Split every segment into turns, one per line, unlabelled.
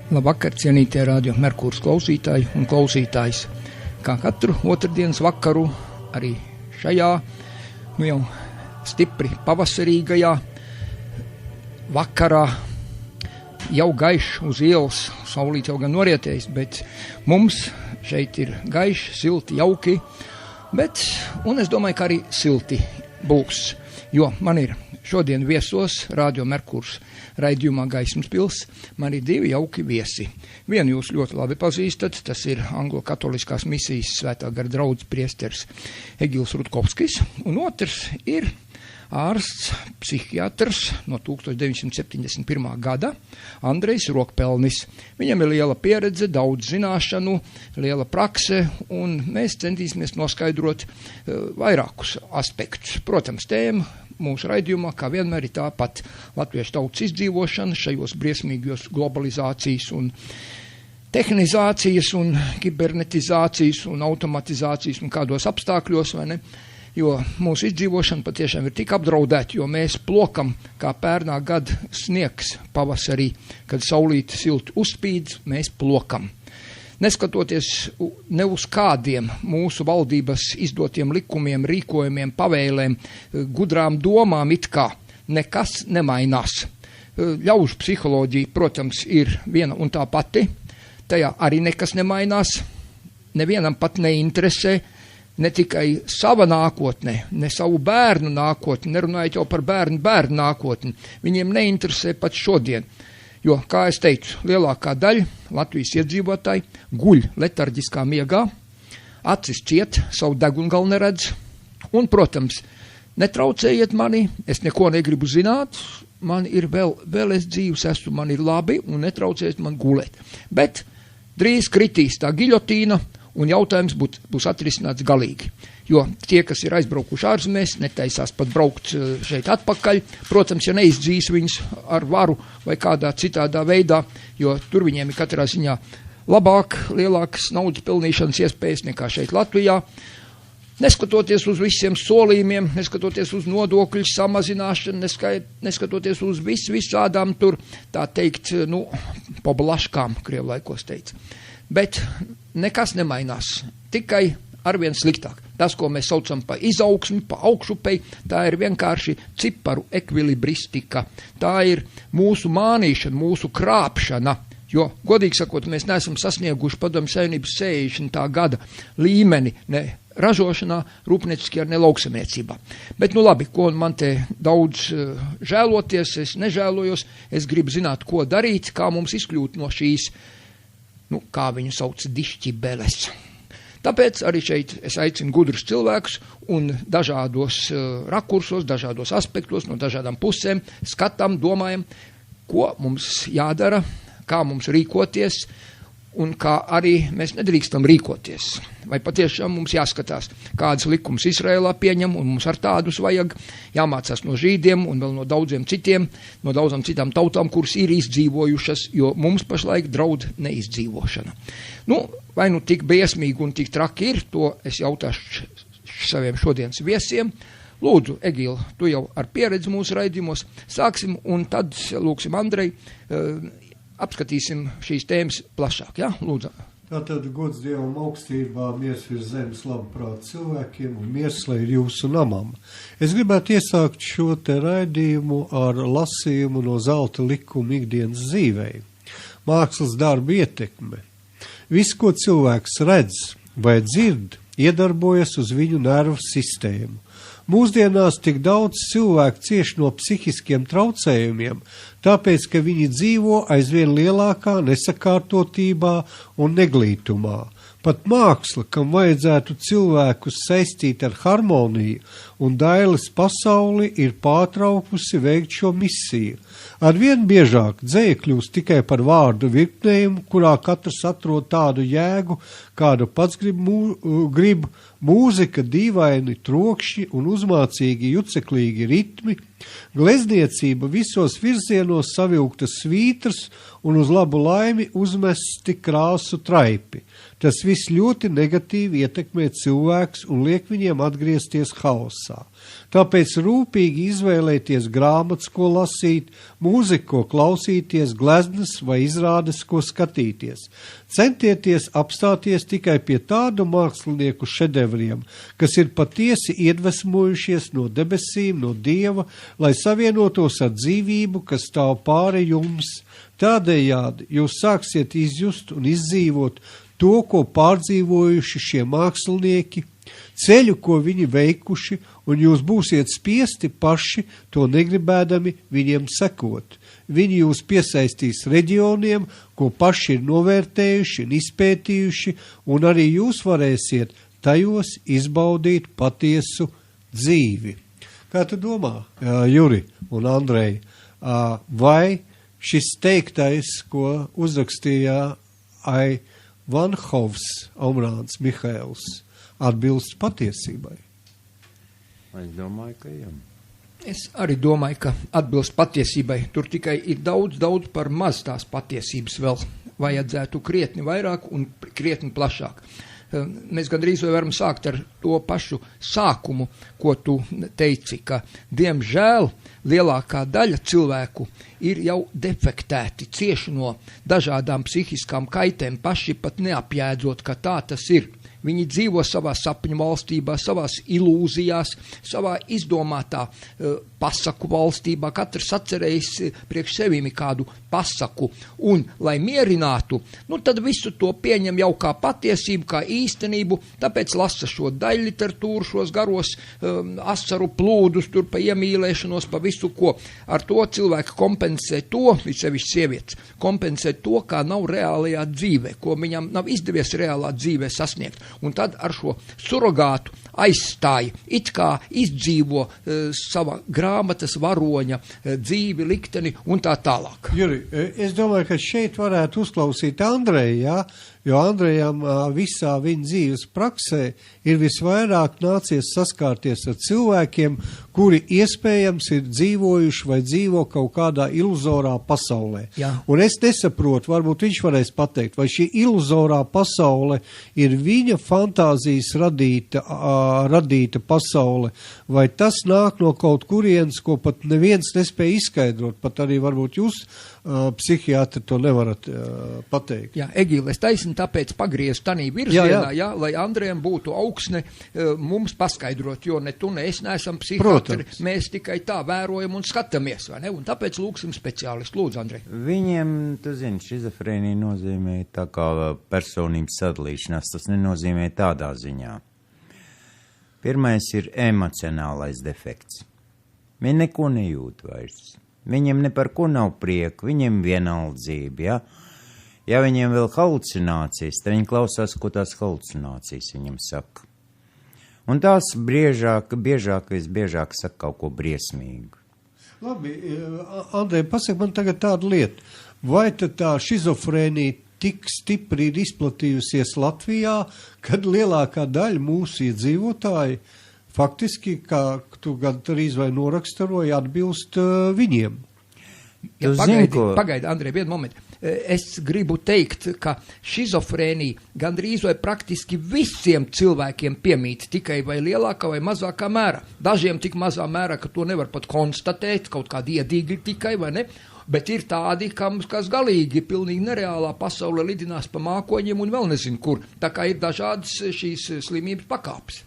Labvakar, cienītie Radio Merkurs klausītāji un klausītājs. Kā katru otrdienas vakaru, arī šajā, jau stipri pavasarīgajā vakarā, jau gaišs uz ielas, saulīt jau gan norietējis, bet mums šeit ir gaiši, silti, jauki, un es domāju, ka arī silti būs, jo man ir šodien viesos Radio Merkurs raidījumā Gaismas pils, man ir divi jauki viesi. Vienu jūs ļoti labi pazīstat, tas ir Anglo-katoliskās misijas Svētā gara draudzes priesteris Egils Rutkovskis, un otrs ir ārsts, psihiatrs no 1971. gada Andrejs Rokpelnis. Viņam ir liela pieredze, daudz zināšanu, liela prakse, un mēs centīsimies noskaidrot vairākus aspektus. Protams, tēma mūsu raidījumā, kā vienmēr, ir tāpat latviešu tautas izdzīvošana šajos briesmīgos globalizācijas un tehnizācijas un kibernetizācijas un automatizācijas un kādos apstākļos, vai ne? Jo mūsu izdzīvošana patiešām ir tik apdraudēta, jo mēs plokam kā pērnā gada sniegs pavasarī, kad saulīte silti uzspīd, mēs plokam. Neskatoties ne uz kādiem mūsu valdības izdotiem likumiem, rīkojumiem, pavēlēm, gudrām domām it kā, nekas nemainās. Ļaužu psiholoģija, protams, ir viena un tā pati, tajā arī nekas nemainās, nevienam pat neinteresē, ne tikai sava nākotne, ne savu bērnu nākotni, nerunājot jau par bērnu nākotni, viņiem neinteresē pat šodien. Jo, kā es teicu, lielākā daļa Latvijas iedzīvotāji guļ letarģiskā miegā, acis ciet, savu degungalu neredz, un, protams, netraucējiet mani, es neko negribu zināt, man ir vēl es dzīvs esmu, man ir labi, un netraucējiet man gulēt. Bet drīz kritīs tā giļotīna, un jautājums būs atrisināts galīgi. Jo tie, kas ir aizbraukuši ārzemēs, netaisās pat braukt šeit atpakaļ, protams, ja neizdzīs viņus ar varu vai kādā citādā veidā, jo tur viņiem ir katrā ziņā lielākas naudas pelnīšanas iespējas nekā šeit Latvijā. Neskatoties uz visiem solījumiem, neskatoties uz nodokļu samazināšanu, neskatoties uz visādām tur, tā teikt, poblaškām, krievlaikos teica. Bet nekas nemainās, tikai arvien sliktāk. Tas, ko mēs saucam pa izaugsmi, pa augšupei, tā ir vienkārši ciparu ekvilibristika. Tā ir mūsu mānīšana, mūsu krāpšana, jo, godīgi sakot, mēs neesam sasnieguši Padomju Savienības 60. gada līmeni, ne ražošanā, rūpnieciskajā, ne lauksaimniecībā. Bet, labi, ko man te daudz žēloties, es nežēlojos, es gribu zināt, ko darīt, kā mums izkļūt no šīs, kā viņu sauc, dišķibeles. Tāpēc arī šeit es aicinu gudrus cilvēkus un dažādos rakursos, dažādos aspektos, no dažādām pusēm skatām, domājam, ko mums jādara, kā mums rīkoties un kā arī mēs nedrīkstam rīkoties. Vai patiešām mums jāskatās, kādas likumus Izrēlā pieņem, un mums ar tādus vajag jāmācās no žīdiem un vēl no daudziem citiem, no daudzām citām tautām, kuras ir izdzīvojušas, jo mums pašlaik draud neizdzīvošana. Vai tik briesmīgi un tik traki ir, to es jautāšu saviem šodienas viesiem. Lūdzu, Egil, tu jau ar pieredzi mūsu raidījumos sāksim, un tad lūksim Andrei, apskatīsim šīs tēmas plašāk, ja? Lūdzu.
Tātad gods Dievam augstībā, miers virs zemes, labprāt cilvēkiem un miers, lai ir jūsu namam. Es gribētu iesākt šo te raidījumu ar lasījumu no zelta likuma ikdienas dzīvei. Mākslas darba ietekme. Viss, ko cilvēks redz vai dzird, iedarbojas uz viņu nervu sistēmu. Mūsdienās tik daudz cilvēku cieš no psihiskiem traucējumiem, tāpēc, ka viņi dzīvo aizvien lielākā nesakārtotībā un neglītumā. Pat māksla, kam vajadzētu cilvēkus saistīt ar harmoniju un dailes pasauli, ir pārtraukusi veikt šo misiju. Arvien biežāk dzeja kļūst tikai par vārdu virknējumu, kurā katrs atrod tādu jēgu, kādu pats grib, mūzika, dīvaini trokšņi un uzmācīgi juceklīgi ritmi, glezniecība visos virzienos savilktas svītras un uz labu laimi uzmesti krāsu traipi. Tas viss ļoti negatīvi ietekmē cilvēks un liek viņiem atgriezties haosā. Tāpēc rūpīgi izvēlēties grāmatas, ko lasīt, mūziku, ko klausīties, gleznas vai izrādes, ko skatīties. Centieties apstāties tikai pie tādu mākslinieku šedevriem, kas ir patiesi iedvesmojušies no debesīm, no Dieva, lai savienotos ar dzīvību, kas stāv pāri jums. Tādējādi jūs sāksiet izjust un izdzīvot to, ko pārdzīvojuši šie mākslinieki, ceļu, ko viņi veikuši, un jūs būsiet spiesti paši to negribēdami viņiem sekot. Viņi jūs piesaistīs reģioniem, ko paši ir novērtējuši un izpētījuši, un arī jūs varēsiet tajos izbaudīt patiesu dzīvi. Kā tu domā, Juri un Andrej, vai šis teiktais, ko uzrakstīja Vanhovs, Omrāns Mihails, atbilst patiesībai?
Es domāju, ka jā.
Es arī domāju, ka atbilst patiesībai. Tur tikai ir daudz par maz tās patiesības vēl. Vajadzētu krietni vairāk un krietni plašāk. Mēs gandrīz varam sākt ar to pašu sākumu, ko tu teici, ka diemžēl lielākā daļa cilvēku ir jau defektēti, cieši no dažādām psihiskām kaitēm, paši pat neapjēdzot, ka tā tas ir. Viņi dzīvo savā sapņu valstībā, savās ilūzijās, savā izdomātā pasaku valstībā. Katrs atcerējis priekš sevimi kādu pasaku. Un, lai mierinātu, tad visu to pieņem jau kā patiesību, kā īstenību, tāpēc lasa šo daļliteratūru, šos garos asaru plūdus, tur pa iemīlēšanos, pa visu, ko ar to cilvēku kompensē to, sevišķi sievietes, kompensē to, kā nav reālajā dzīvē, ko viņam nav izdevies reālā dzīvē sasniegt. Un tad ar šo surogātu aizstāja, it kā izdzīvo sava grāmatas varoņa dzīvi, likteni un tā tālāk.
Juri, es domāju, ka šeit varētu uzklausīt Andreju, jā? Jo Andrejam visā viņa dzīves praksē ir visvairāk nācies saskārties ar cilvēkiem, kuri iespējams ir dzīvojuši vai dzīvo kaut kādā iluzorā pasaulē.
Jā.
Un es nesaprotu, varbūt viņš varēs pateikt, vai šī iluzorā pasaule ir viņa fantāzijas radīta pasaule, vai tas nāk no kaut kurienes, ko pat neviens nespēja izskaidrot, pat arī varbūt jūs psihiatri to nevarat pateikt.
Jā, Egīle, es taisni tāpēc pagriezu tanī virzienā, jā, lai Andrejam būtu augsne mums paskaidrot, jo ne tu, ne es neesam psihiatri, mēs tikai tā vērojam un skatāmies, vai ne? Un tāpēc lūksim speciālistu. Lūdzu, Andrej.
Viņiem, tu zini, šizofrēnija nozīmē tā kā personības sadalīšanās, tas nenozīmē tādā ziņā. Pirmais ir emocionālais defekts. Viņi neko nejūt vairs. Viņiem ne par ko nav prieka, viņiem vienaldzība, ja? Ja viņiem vēl halucinācijas, tad viņi klausās, ko tās halucinācijas viņam saka. Un tās biežāk saka kaut ko briesmīgu.
Labi, Andrej, pasaka man tagad tādu lietu. Vai tad tā šizofrēnija tik stipri ir izplatījusies Latvijā, kad lielākā daļa mūsu iedzīvotāji faktiski, kā tu gan arī vai norakstaroji, atbilst viņiem?
Ja, pagaidi, Andrej, vienu momentu. Es gribu teikt, ka šizofrēnija gandrīz vai praktiski visiem cilvēkiem piemīt tikai vai lielākā vai mazākā mērā. Dažiem tik mazā mērā, ka to nevar pat konstatēt, kaut kādi iedīgi tikai, vai ne? Bet ir tādi, kas galīgi pilnīgi nereālā pasaulē lidinās pa mākoņiem un vēl nezinu kur. Tā kā ir dažādas šīs slimības pakāpes.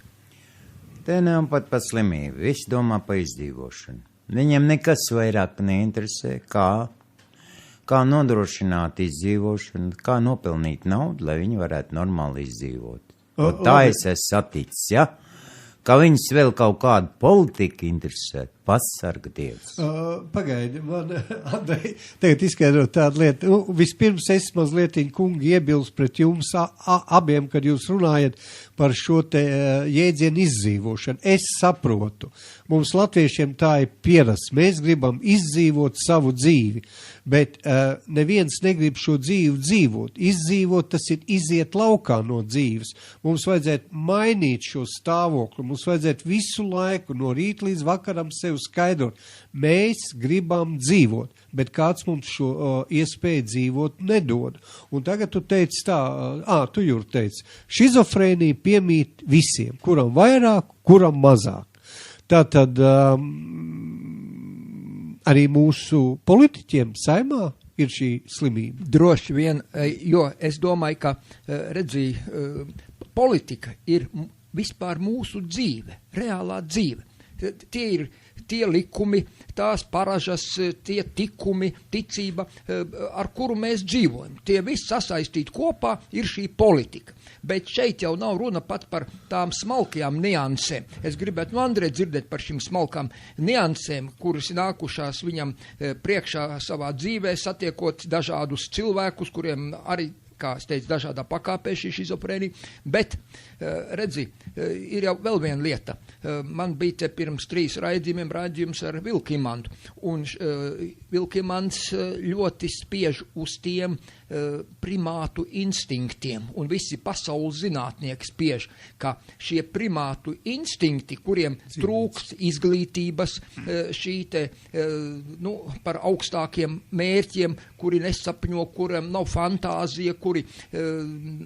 Te nav pat par slimību. Visi domā par izdzīvošanu. Viņiem nekas vairāk neinteresē, kā nodrošināt izdzīvošanu, kā nopelnīt naudu, lai viņi varētu normāli izdzīvot. Tā es esmu saticis, ja? Kā viņus vēl kaut kādu politiku interesē, pasarga Dievs.
Pagaidi, man, Andrej, tagad izskaidrot tādu lietu. Vispirms es mazlietiņ, kungi, iebilst pret jums abiem, kad jūs runājat par šo te jēdzienu izdzīvošanu. Es saprotu. Mums latviešiem tā ir pieras. Mēs gribam izdzīvot savu dzīvi. Bet neviens negrib šo dzīvi dzīvot. Izdzīvot, tas ir iziet laukā no dzīves. Mums vajadzētu mainīt šo stāvokli. Mums vajadzētu visu laiku no rīta līdz vakaram sev skaidrot. Mēs gribam dzīvot, bet kāds mums šo iespēju dzīvot nedod. Un tagad tu teici tā, tu Jur teici, šizofrēnija piemīt visiem, kuram vairāk, kuram mazāk. Tātad arī mūsu politiķiem saimā ir šī slimība.
Droši vien, jo es domāju, ka, politika ir vispār mūsu dzīve, reālā dzīve. Tie ir tie likumi, tās paražas, tie tikumi, ticība, ar kuru mēs dzīvojam. Tie visi sasaistīti kopā ir šī politika. Bet šeit jau nav runa pat par tām smalkajām niansēm. Es gribētu no Andrē dzirdēt par šīm smalkām niansēm, kuras nākušās viņam priekšā savā dzīvē, satiekot dažādus cilvēkus, kuriem arī, kā es teicu, dažādā pakāpē šī šizofrēnija, bet, ir jau vēl viena lieta. Man bija te pirms 3 raidījums ar Vilkimantu, un Vilkimants ļoti spiež uz tiem primātu instinktiem, un visi pasaules zinātnieki spiež, ka šie primātu instinkti, kuriem trūkst izglītības, šī te, par augstākiem mērķiem, kuri nesapņo, kuriem nav fantāzija, kuri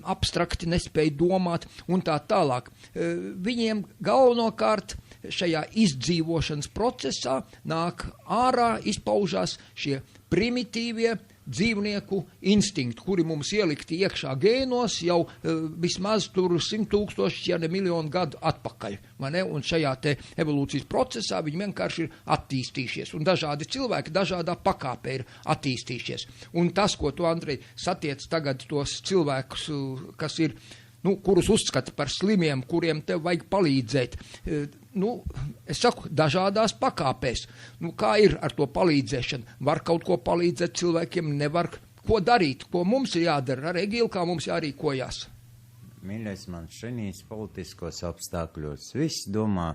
abstrakti nespēja domāt un tā tālāk. Viņiem galvenokārt šajā izdzīvošanas procesā nāk ārā, izpaužās šie primitīvie dzīvnieku instinkti, kuri mums ielikti iekšā gēnos jau vismaz tur 100 000, ja ne miljonu gadu atpakaļ. Un šajā te evolūcijas procesā viņi vienkārši ir attīstījušies. Un dažādi cilvēki dažādā pakāpē ir attīstījušies. Un tas, ko tu, Andrej, satiec tagad tos cilvēkus, kas ir, kurus uzskata par slimiem, kuriem tev vajag palīdzēt. Es saku, dažādās pakāpēs. Kā ir ar to palīdzēšanu? Var kaut ko palīdzēt cilvēkiem, nevar ko darīt, ko mums ir jādara. Ar Egilu, kā mums jārīkojās.
Mīļais, man šinīs politiskos apstākļos. Viss domā,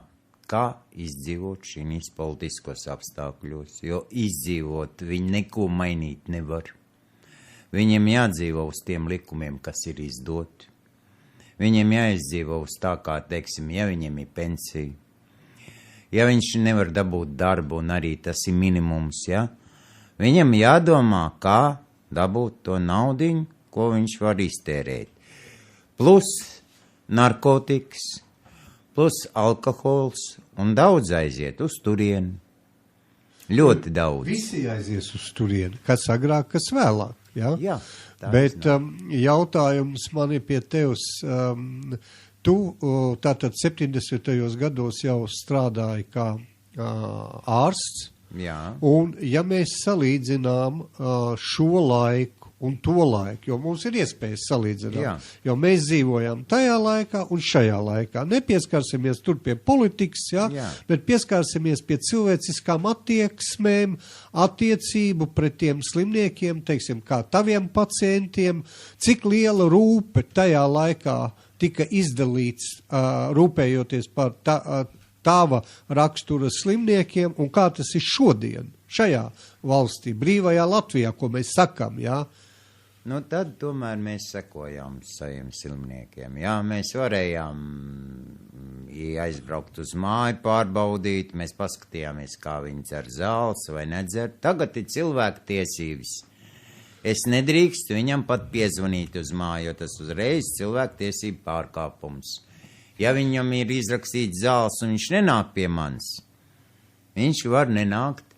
kā izdzīvot šinīs politiskos apstākļos, jo izdzīvot viņi neko mainīt nevar. Viņiem jādzīvo uz tiem likumiem, kas ir izdoti. Viņiem jāizdzīvo uz tā, kā, teiksim, ja viņiem ir pensija. Ja viņš nevar dabūt darbu, un arī tas ir minimums, ja? Viņam jādomā, kā dabūt to naudiņu, ko viņš var iztērēt. Plus narkotikas, plus alkohols, un daudz aiziet uz turieni. Ļoti daudz.
Visi aizies uz turieni, kas agrāk, kas vēlāk. Ja?
Jā.
Bet jautājums man ir pie tevs. Tu tātad 70. gados jau strādāji kā ārsts.
Jā.
Un ja mēs salīdzinām šo laiku un to laiku, jo mums ir iespējas salīdzināt,
Jā.
Jo mēs dzīvojam tajā laikā un šajā laikā. Nepieskarsimies tur pie politikas, ja?
Jā.
Bet pieskarsimies pie cilvēciskām attieksmēm, attiecību pret tiem slimniekiem, teiksim, kā taviem pacientiem, cik liela rūpe tajā laikā tika izdalīts, rūpējoties par tava rakstura slimniekiem, un kā tas ir šodien, šajā valstī, brīvajā Latvijā, ko mēs sakam, jā?
Tad tomēr mēs sekojām saviem slimniekiem. Jā, mēs varējām aizbraukt uz māju, pārbaudīt, mēs paskatījāmies, kā viņi dzer zāles vai nedzer. Tagad ir cilvēku tiesības. Es nedrīkstu viņam pat piezvanīt uz māju, jo tas uzreiz cilvēku tiesību pārkāpums. Ja viņam ir izrakstīts zāles un viņš nenāk pie manis, viņš var nenākt.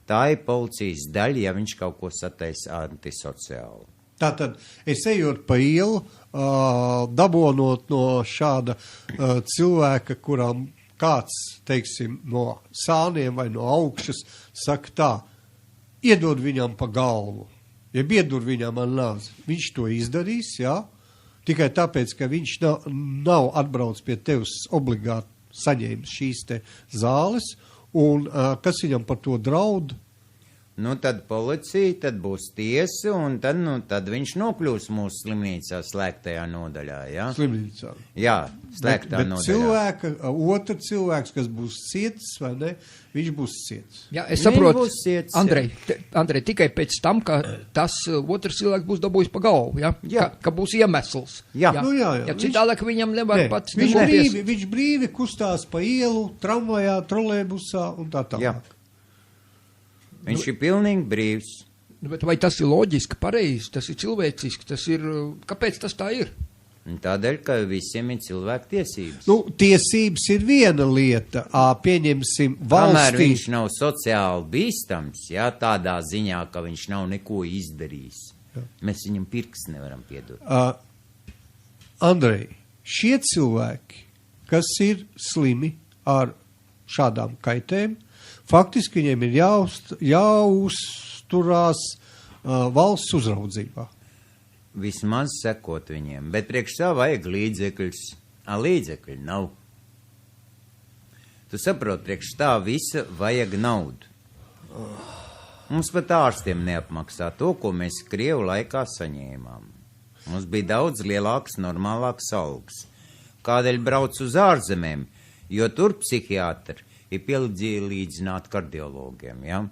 Tā ir policijas daļa, ja viņš kaut ko sataisa antisociāli.
Tātad, es ejot pa ielu, dabonot no šāda cilvēka, kuram kāds, teiksim, no sāniem vai no augšas, saka tā, iedod viņam pa galvu, jeb iedur viņam ar nāzi. Viņš to izdarīs, jā, tikai tāpēc, ka viņš nav atbrauc pie tevis obligāti saņēmis šīs te zāles, un kas viņam par to draud?
Nu, tad policija, tad būs tiesa, un tad viņš nokļūs mūsu slimnīcā slēgtajā nodaļā, jā?
Slimnīcā.
Jā, slēgtā
bet
nodaļā.
Otra cilvēks, kas būs ciets, vai ne, viņš būs ciets.
Jā, es saprotu,
būs ciets,
Andrej, tikai pēc tam, ka tas otrs cilvēks būs dabūjis pa galvu, ja?
Jā.
Ka būs iemesls.
Jā.
Nu, jā.
Ja citālāk viņam nevar pats
Viņš brīvi kustās pa ielu, tramvajā, trolēbusā un tā tālāk.
Jā. Viņš ir pilnīgi brīvs.
Bet vai tas ir loģiski, pareizi, tas ir cilvēciski, tas ir, kāpēc tas tā ir?
Tādēļ, ka visiem ir cilvēku tiesības.
Nu, tiesības ir viena lieta, pieņemsim
Kamēr
valstī.
viņš nav sociāli bīstams, jā, tādā ziņā, ka viņš nav neko izdarījis, mēs viņam pirksts nevaram piedot.
Andrej, šie cilvēki, kas ir slimi ar šādām kaitēm, faktiski viņiem ir jāuzturās valsts uzraudzībā.
Vismaz sekot viņiem, bet priekš tā vajag līdzekļus, līdzekļi nav. Tu saproti, priekš tā visa vajag naudu. Mums pat ārstiem neapmaksā to, ko mēs Krievu laikā saņēmām. Mums bija daudz lielāks, normālāks algas. Kādēļ brauc uz ārzemēm, jo tur psihiatri ir pielīdzināti kardiologiem, ja?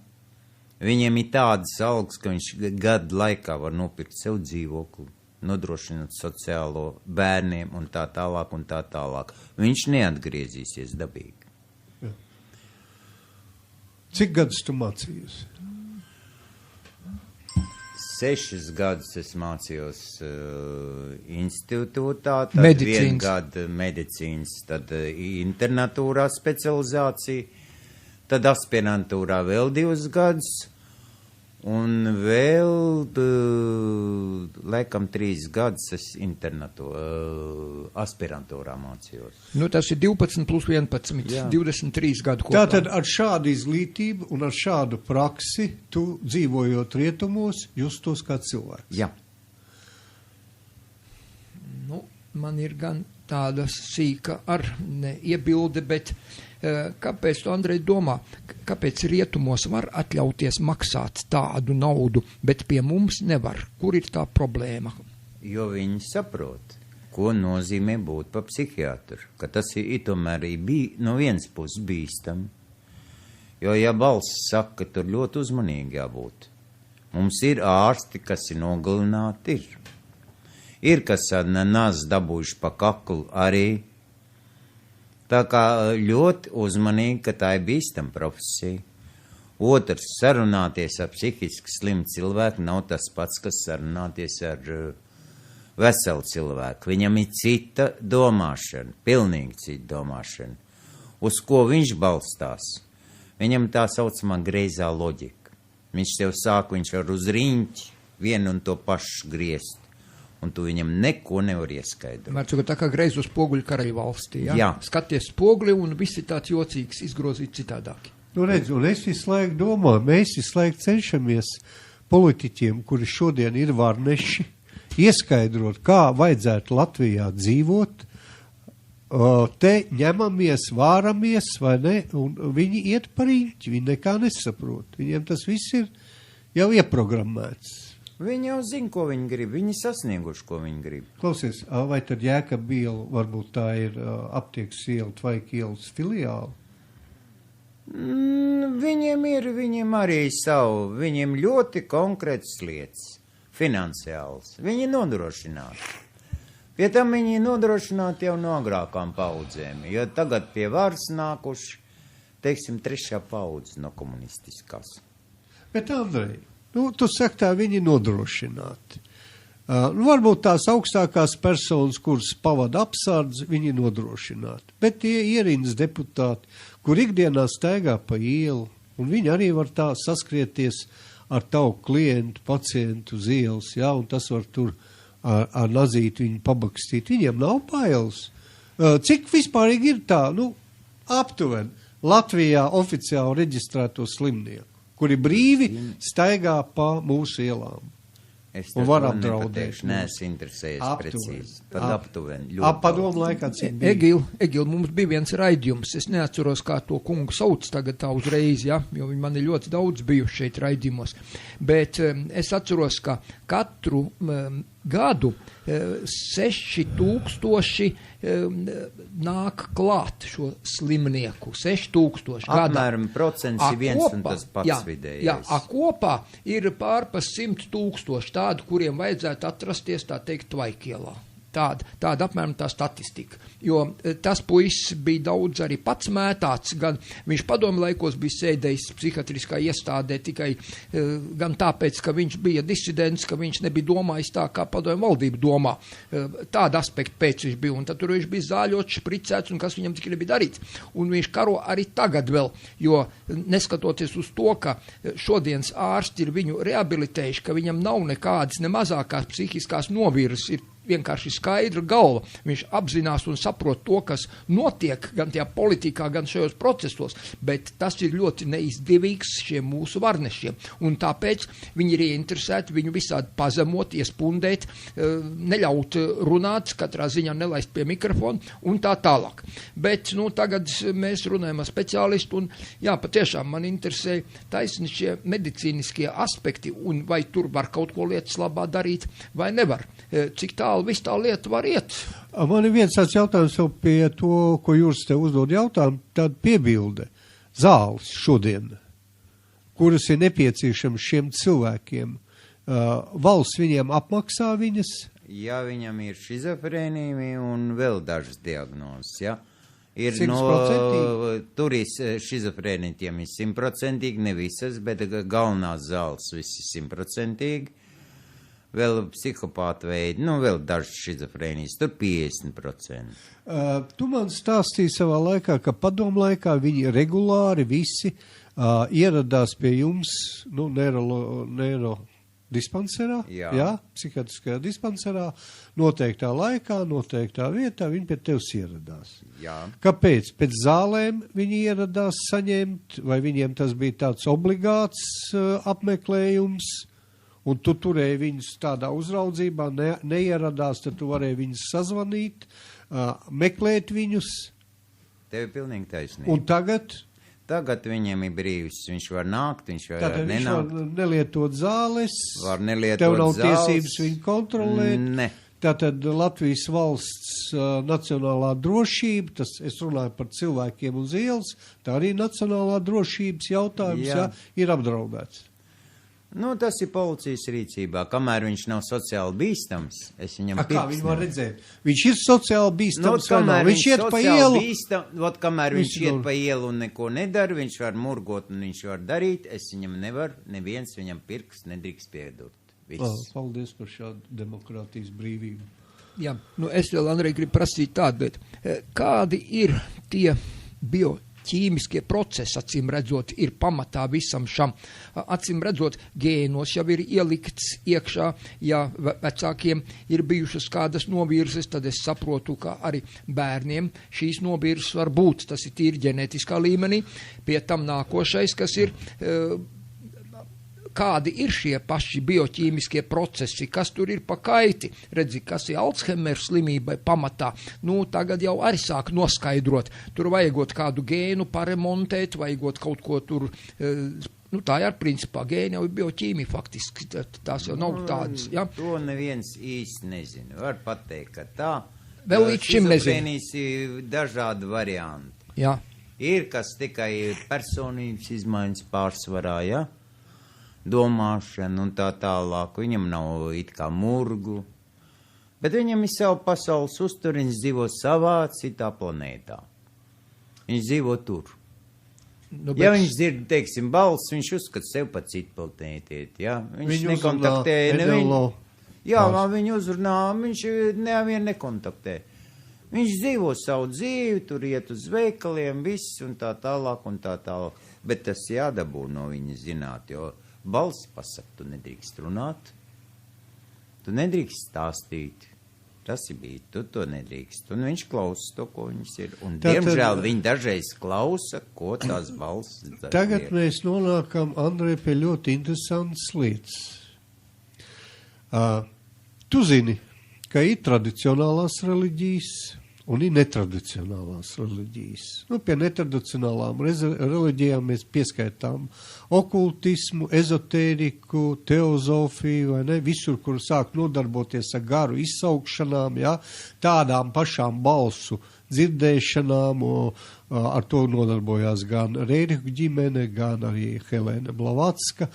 Viņiem ir tādas algas, ka viņš gadu laikā var nopirkt sev dzīvokli, nodrošināt sociālo bērniem un tā tālāk un tā tālāk. Viņš neatgriezīsies dabīgi.
Ja. Cik gadus tu mācījies?
6 gadus es mācījos institūtā, tad
Medicīnas.
1 gadu medicīnas, tad internatūrā specializācija, tad aspirantūrā vēl 2 gadus, un vēl, laikam, 3 gadus es aspirantūrā mācījos.
Nu, tas ir 12 plus 11,
Jā.
23 gadu kopā.
Tātad ar šādu izglītību un ar šādu praksi tu dzīvojot rietumos justos kā cilvēks.
Jā.
Nu, man ir gan tāda sīka ar iebilde, bet kāpēc tu, Andrej, domā, kāpēc rietumos var atļauties maksāt tādu naudu, bet pie mums nevar? Kur ir tā problēma?
Jo viņi saprot, ko nozīmē būt pa psihiatru, ka tas ir tomēr no vienas puses bīstam. Jo, ja balss saka, ka tur ļoti uzmanīgi jābūt, mums ir ārsti, kas ir nogalināti, ir kas naz dabūjuši pa kaklu arī. Tā kā ļoti uzmanīgi, ka tā ir bīstama profesija. Otrs, sarunāties ar psihiski slimu cilvēku nav tas pats, kas sarunāties ar veselu cilvēku. Viņam ir cita domāšana, pilnīgi cita domāšana. Uz ko viņš balstās? Viņam tā saucamā greizā loģika. Viņš tev saka, viņš var uz riņķi vienu un to pašu griezt. Un tu viņam neko nevar ieskaidrot.
Mērķu, ka tā kā greiz uz spoguļu karaļvalstī, ja?
Jā.
Skaties spoguli un viss ir tāds jocīgs, izgrozīt citādāki.
Nu, redz, un es visu laiku domāju, mēs visu laiku cenšamies politiķiem, kuri šodien ir varneši, ieskaidrot, kā vajadzētu Latvijā dzīvot, te ņemamies, vāramies, vai ne, un viņi iet par riņķi, viņi nekā nesaprot. Viņiem tas viss ir jau ieprogrammēts.
Viņi jau zina, ko viņi grib, viņi sasnieguši, ko viņi grib.
Klausies, vai tad Jēkab iela, varbūt tā ir aptiekas iela, Tvaika ielas filiāla?
Viņiem arī savu, viņiem ļoti konkrētas lietas, finansiāls. Viņi nodrošināti. Pie tam viņi nodrošināti jau no agrākām paudzēm, jo tagad pie varas nākuši, teiksim, 3. paudze no komunistiskās.
Bet, Andrej, tu saki tā, viņi nodrošināti. Varbūt tās augstākās personas, kuras pavada apsardzi, viņi nodrošināti. Bet tie ierindas deputāti, kur ikdienā staigā pa ielu, un viņi arī var tā saskrieties ar tavu klientu, pacientu uz ielas, jā, un tas var tur ar nazīti viņu pabakstīt. Viņiem nav bailes. Cik vispārīgi ir tā, aptuveni Latvijā oficiāli reģistrēto slimnieku, kuri brīvi staigā pa mūsu ielām?
Es
un var apdraudēt.
Neesmu interesējies precīzi. Pat aptuveni.
Padomu laikā cik
bija? Egil, mums bija viens raidījums. Es neatceros, kā to kungu sauc tagad tā uzreiz, ja, jo viņi man ir ļoti daudz bijuši šeit raidījumos. Bet es atceros, ka katru gadu 6000 nāk klāt šo slimnieku. 6000 gadā.
Apmēram procents ir viens un tas pats vidējais.
Jā, kopā ir pārpa 100 000 tādu, kuriem vajadzētu atrasties, tā teikt, Tvaikielā. Tāda apmēram tā statistika. Jo tas puisis bija daudz arī pats mētāts, gan viņš padomu laikos bija sēdējis psihiatriskā iestādē tikai gan tāpēc, ka viņš bija disidents, ka viņš nebija domājis tā, kā padomu valdība domā. Tāda aspekta pēc viņš bija, un tad tur viņš bija zāļots, špricēts, un kas viņam tikai nebija darīts. Un viņš karo arī tagad vēl, jo neskatoties uz to, ka šodienas ārsti ir viņu rehabilitējuši, ka viņam nav nekādas ne mazākās psihiskās novirzes, ir vienkārši skaidra galva. Viņš apzinās un saprot to, kas notiek gan tajā politikā, gan šajos procesos, bet tas ir ļoti neizdevīgs šiem mūsu varnešiem. Un tāpēc viņi ir ieinteresēti viņu visādi pazemot, iespundēt, neļaut runāt, katrā ziņā nelaist pie mikrofona un tā tālāk. Bet, tagad mēs runājam ar speciālistu un, jā, patiešām man interesē taisni šie medicīniskie aspekti un vai tur var kaut ko lietas labā darīt vai nevar. Cik tālu viss tā lieta var iet?
Man ir viens tāds jautājums jau pie to, ko jūs te uzdod jautājumu, tāda piebilde. Zāles šodien, kuras ir nepieciešams šiem cilvēkiem, valsts viņiem apmaksā viņas?
Ja viņam ir šizofrēnija un vēl dažas diagnozes, ja? Ir
100%?
Tur ir šizofrēnitiem ir 100%, ne visas, bet galvenās zāles visi 100%. Vēl psihopāta veidi, vēl dažas šizofrēnijas, tur 50%.
Tu man stāstīji savā laikā, ka padomu laikā viņi regulāri visi ieradās pie jums, neiro dispanserā, jā, psihiatriskajā dispanserā, noteiktā laikā, noteiktā vietā, viņi pie tevs ieradās.
Jā.
Kāpēc? Pēc zālēm viņi ieradās saņemt, vai viņiem tas bija tāds obligāts apmeklējums? Un tu turēji viņus tādā uzraudzībā, neieradās, tad tu varēji viņus sazvanīt, meklēt viņus.
Tev ir pilnīgi taisnība.
Un tagad?
Tagad viņiem ir brīvis, viņš var nākt, viņš var
nenākt.
Viņš
var nelietot zāles,
var nelietot
tev nav
zāles.
Tiesības viņu kontrolēt.
Ne.
Tātad Latvijas valsts nacionālā drošība, tas es runāju par cilvēkiem uz ielas, tā arī nacionālā drošības jautājums, jā, ir apdraudēts.
Tas ir policijas rīcībā. Kamēr viņš nav sociāli bīstams, es viņam pirkstu.
Kā viņi var redzēt? Viņš ir sociāli bīstams,
viņš
iet pa ielu.
Kamēr viņš iet pa ielu un neko nedara, viņš var murgot un viņš var darīt, es viņam nevaru, neviens viņam pirksts nedrīkst piedot.
Paldies par šādu demokrātijas brīvību.
Jā, es vēl, Andrej, gribu prasīt tādu, bet kādi ir tie ķīmiskie procesi, acīm redzot, ir pamatā visam šam. Acīm redzot, gēnos jau ir ielikts iekšā, ja vecākiem ir bijušas kādas novirzes, tad es saprotu, ka arī bērniem šīs novirzes var būt. Tas ir tīri ģenētiskā līmenī. Pie tam nākošais, kas ir, kādi ir šie paši bioķīmiskie procesi, kas tur ir pa kaiti, redzi, kas ir Alzheimer slimībai pamatā, tagad jau arī sāk noskaidrot, tur vajagot kādu gēnu paremontēt, vajagot kaut ko tur, tā ir principā, gēni jau ir bioķīmija faktiski, tās jau nav tādas, ja?
To neviens īsti nezina, var pateikt, ka tā,
vēl līdz šim nezinu.
Ir dažādi varianti.
Jā.
Ir, kas tikai personības izmaiņas pārsvarā, ja? Domāšana un tā tālāk, viņam nav it kā murgu, bet viņam ir savu pasaules uzturi, viņš dzīvo savā citā planētā. Viņš dzīvo tur. Ja viņš dzird, teiksim, balss, viņš uzskata sev pa citu planētiet, ja? Viņš nekontaktē nevienu. Jā, viņu uzrunā, viņš nevienu nekontaktē. Viņš dzīvo savu dzīvi, tur iet uz veikaliem, viss un tā tālāk un tā tālāk. Bet tas jādabū no viņa zināt, jo balsi pasaka, tu nedrīkst runāt, tu nedrīkst stāstīt, tas ir bijis, tu to nedrīkst, un viņš klausa to, ko viņas ir, un diemžēl viņi dažreiz klausa, ko tās balsis dara.
Tagad mēs nonākam, Andrej, pie ļoti interesantas lietas. Tu zini, ka ir tradicionālās reliģijas un ir netradicionālās reliģijas. Pie netradicionālām reliģijām mēs pieskaitām okultismu, ezotēriku, teozofiju, vai ne? Visur, kur sāk nodarboties ar garu izsaukšanām, ja? Tādām pašām balsu dzirdēšanām, ar to nodarbojās gan Rēriku ģimene, gan arī Helēna Blavatska.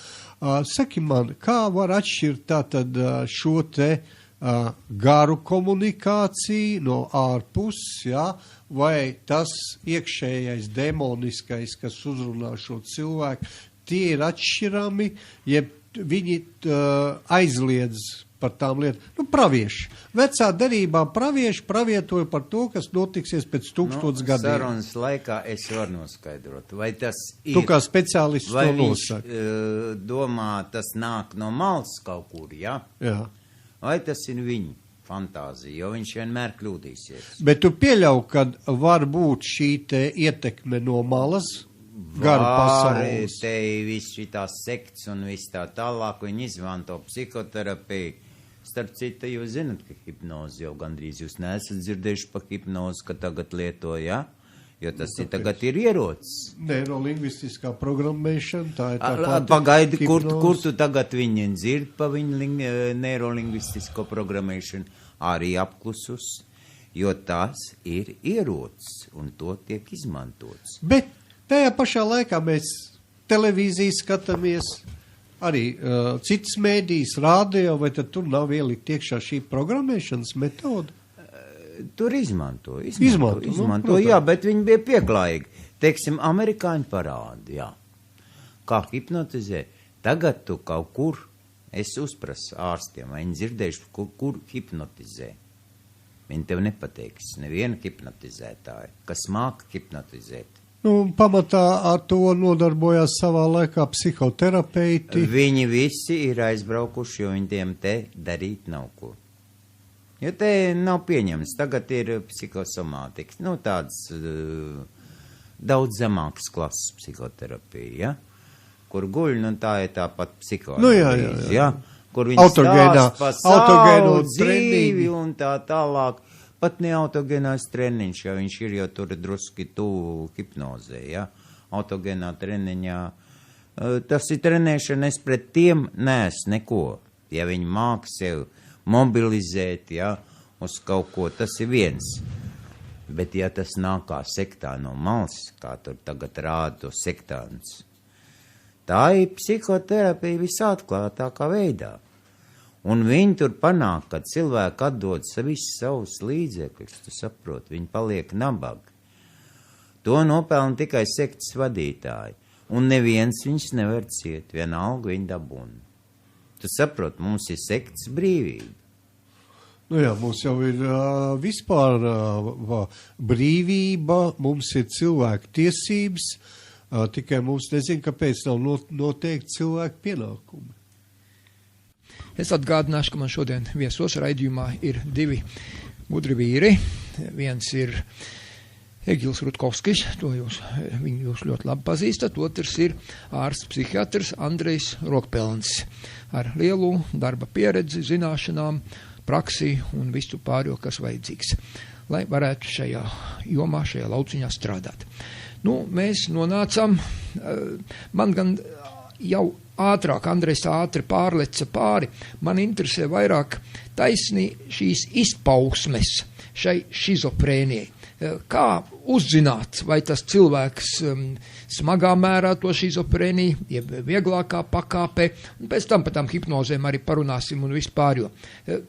Saki man, kā var atšķirt tātad šo te garu komunikāciju no ārpus, ja? Vai tas iekšējais demoniskais, kas uzrunā šo cilvēku, tie ir atšķirami, ja viņi aizliedz par tām lietām. Pravieši. Vecā derībā pravieši pravietoja par to, kas notiksies pēc 1000 gadiem.
Sarunas laikā es varu noskaidrot, vai tas ir...
Tu kā speciālists to nosaka.
Vai viņš domā, tas nāk no malas kaut kur, ja?
Jā.
Vai tas ir viņa fantāzija, jo viņš vienmēr kļūdīsies.
Bet tu pieļauj, ka var būt šī te ietekme no malas, garu pasaules.
Te viss šitās sekts un viss tā tālāk, viņi izmanto psihoterapiju. Starp citu, jūs zinat, ka hipnozi jau gandrīz jūs neesat dzirdējuši par hipnozi, ka tagad lieto, ja? Jo tas ir tagad ir ierocis.
Neirolingvistiskā programmēšana, tā ir tā pati.
Pagaidi, kur tu tagad viņiem dzird pa viņu neirolingvistisko programmēšanu? Arī apklusus, jo tas ir ierocis un to tiek izmantots.
Bet tajā pašā laikā mēs televīziju skatāmies, arī citas mēdīs, rādio, vai tad tur nav ielikt iekšā šī programmēšanas metode?
Tur izmanto, jā, bet viņi bija pieklājīgi. Teiksim, amerikāņi parādi, jā. Kā hipnotizē. Tagad tu kaut kur, es uzprasu ārstiem, vai viņi dzirdējuši, kur hipnotizē. Viņi tev nepateiks, neviena hipnotizētāja, kas māka hipnotizēt.
Pamatā ar to nodarbojās savā laikā psihoterapeiti.
Viņi visi ir aizbraukuši, jo viņiem te darīt nav ko. Jo te nav pieņems, tagad ir psihosomātikas, tāds daudz zemākas klases psihoterapija, ja? Kur guļ, tā ir tāpat psihoanalīze, ja? Kur viņi stāst pa savu dzīvi un tā tālāk, pat ne autogenās treniņš, ja viņš ir jau tur druski tuvu hipnozē, ja? Autogenā treniņā, tas ir trenēšana, es pret tiem neesmu neko, ja viņi māk sev mobilizēt, ja, uz kaut ko, tas ir viens. Bet ja tas nāk kā sektā no malas, kā tur tagad rāda to sektāns, tā ir psihoterapija visatklātākā veidā. Un viņi tur panāk, kad cilvēki atdod visus savus līdzekļus, tu saproti, viņi paliek nabagi. To nopelna tikai sektas vadītāji. Un neviens viņus nevar ciet, vienalga viņi dabūna. Tu saproti, mums ir sektas brīvība.
Jā, mums jau ir vispār brīvība, mums ir cilvēku tiesības, tikai mums nezinu, kāpēc nav noteikti cilvēku pienākumi.
Es atgādināšu, ka man šodien viesos raidījumā ir divi gudri vīri. Viens ir Egils Rutkovskis, viņu jūs ļoti labi pazīstat, otrs ir ārsts psihiatrs Andrejs Rokpelns ar lielu darba pieredzi, zināšanām, praksi un visu pārējo, kas vajadzīgs, lai varētu šajā jomā, šajā lauciņā strādāt. Mēs nonācām, man gan jau ātrāk, Andrejs ātri pārleca pāri, man interesē vairāk taisni šīs izpausmes šai šizofrēnijai. Kā uzzināt, vai tas cilvēks smagā mērā to šizofrēniju, jeb vieglākā pakāpē, un pēc tam par tām hipnozēm arī parunāsim un vispār.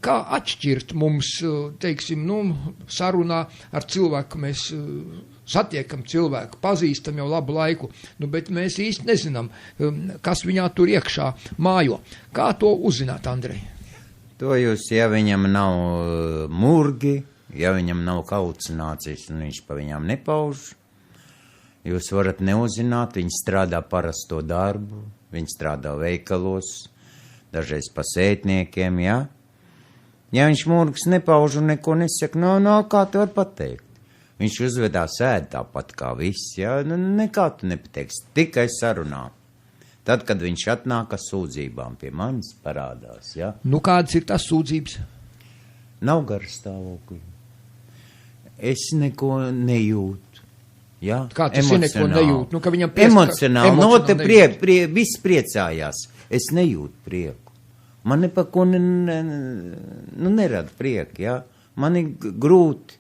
Kā atšķirt mums, teiksim, sarunā ar cilvēku, mēs satiekam cilvēku, pazīstam jau labu laiku, bet mēs īsti nezinām, kas viņā tur iekšā mājo. Kā to uzzināt, Andrej?
To jūs, ja viņam nav murgi, ja viņam nav halucinācijas un viņš pa viņām nepauž, jūs varat neuzzināt, viņi strādā parasto darbu, viņi strādā veikalos, dažreiz pa sētniekiem, ja? Ja viņš murgs nepauž un neko nesaka, kā tu var pateikt? Viņš uzvedās ēd tāpat kā viss, ja? Nekā tu nepateiksi, tikai sarunā. Tad, kad viņš atnāk ar sūdzībām pie manis parādās, ja?
Nu, kādas ir tās sūdzības?
Nav garas stāvokļi. Es neko nejūtu. Ja?
Kā tas ir neko nejūt? Nu, ka viņam
emocionāli. No te viss priecājās. Es nejūtu prieku. Man nepako nerada prieku, ja? Man ir grūti.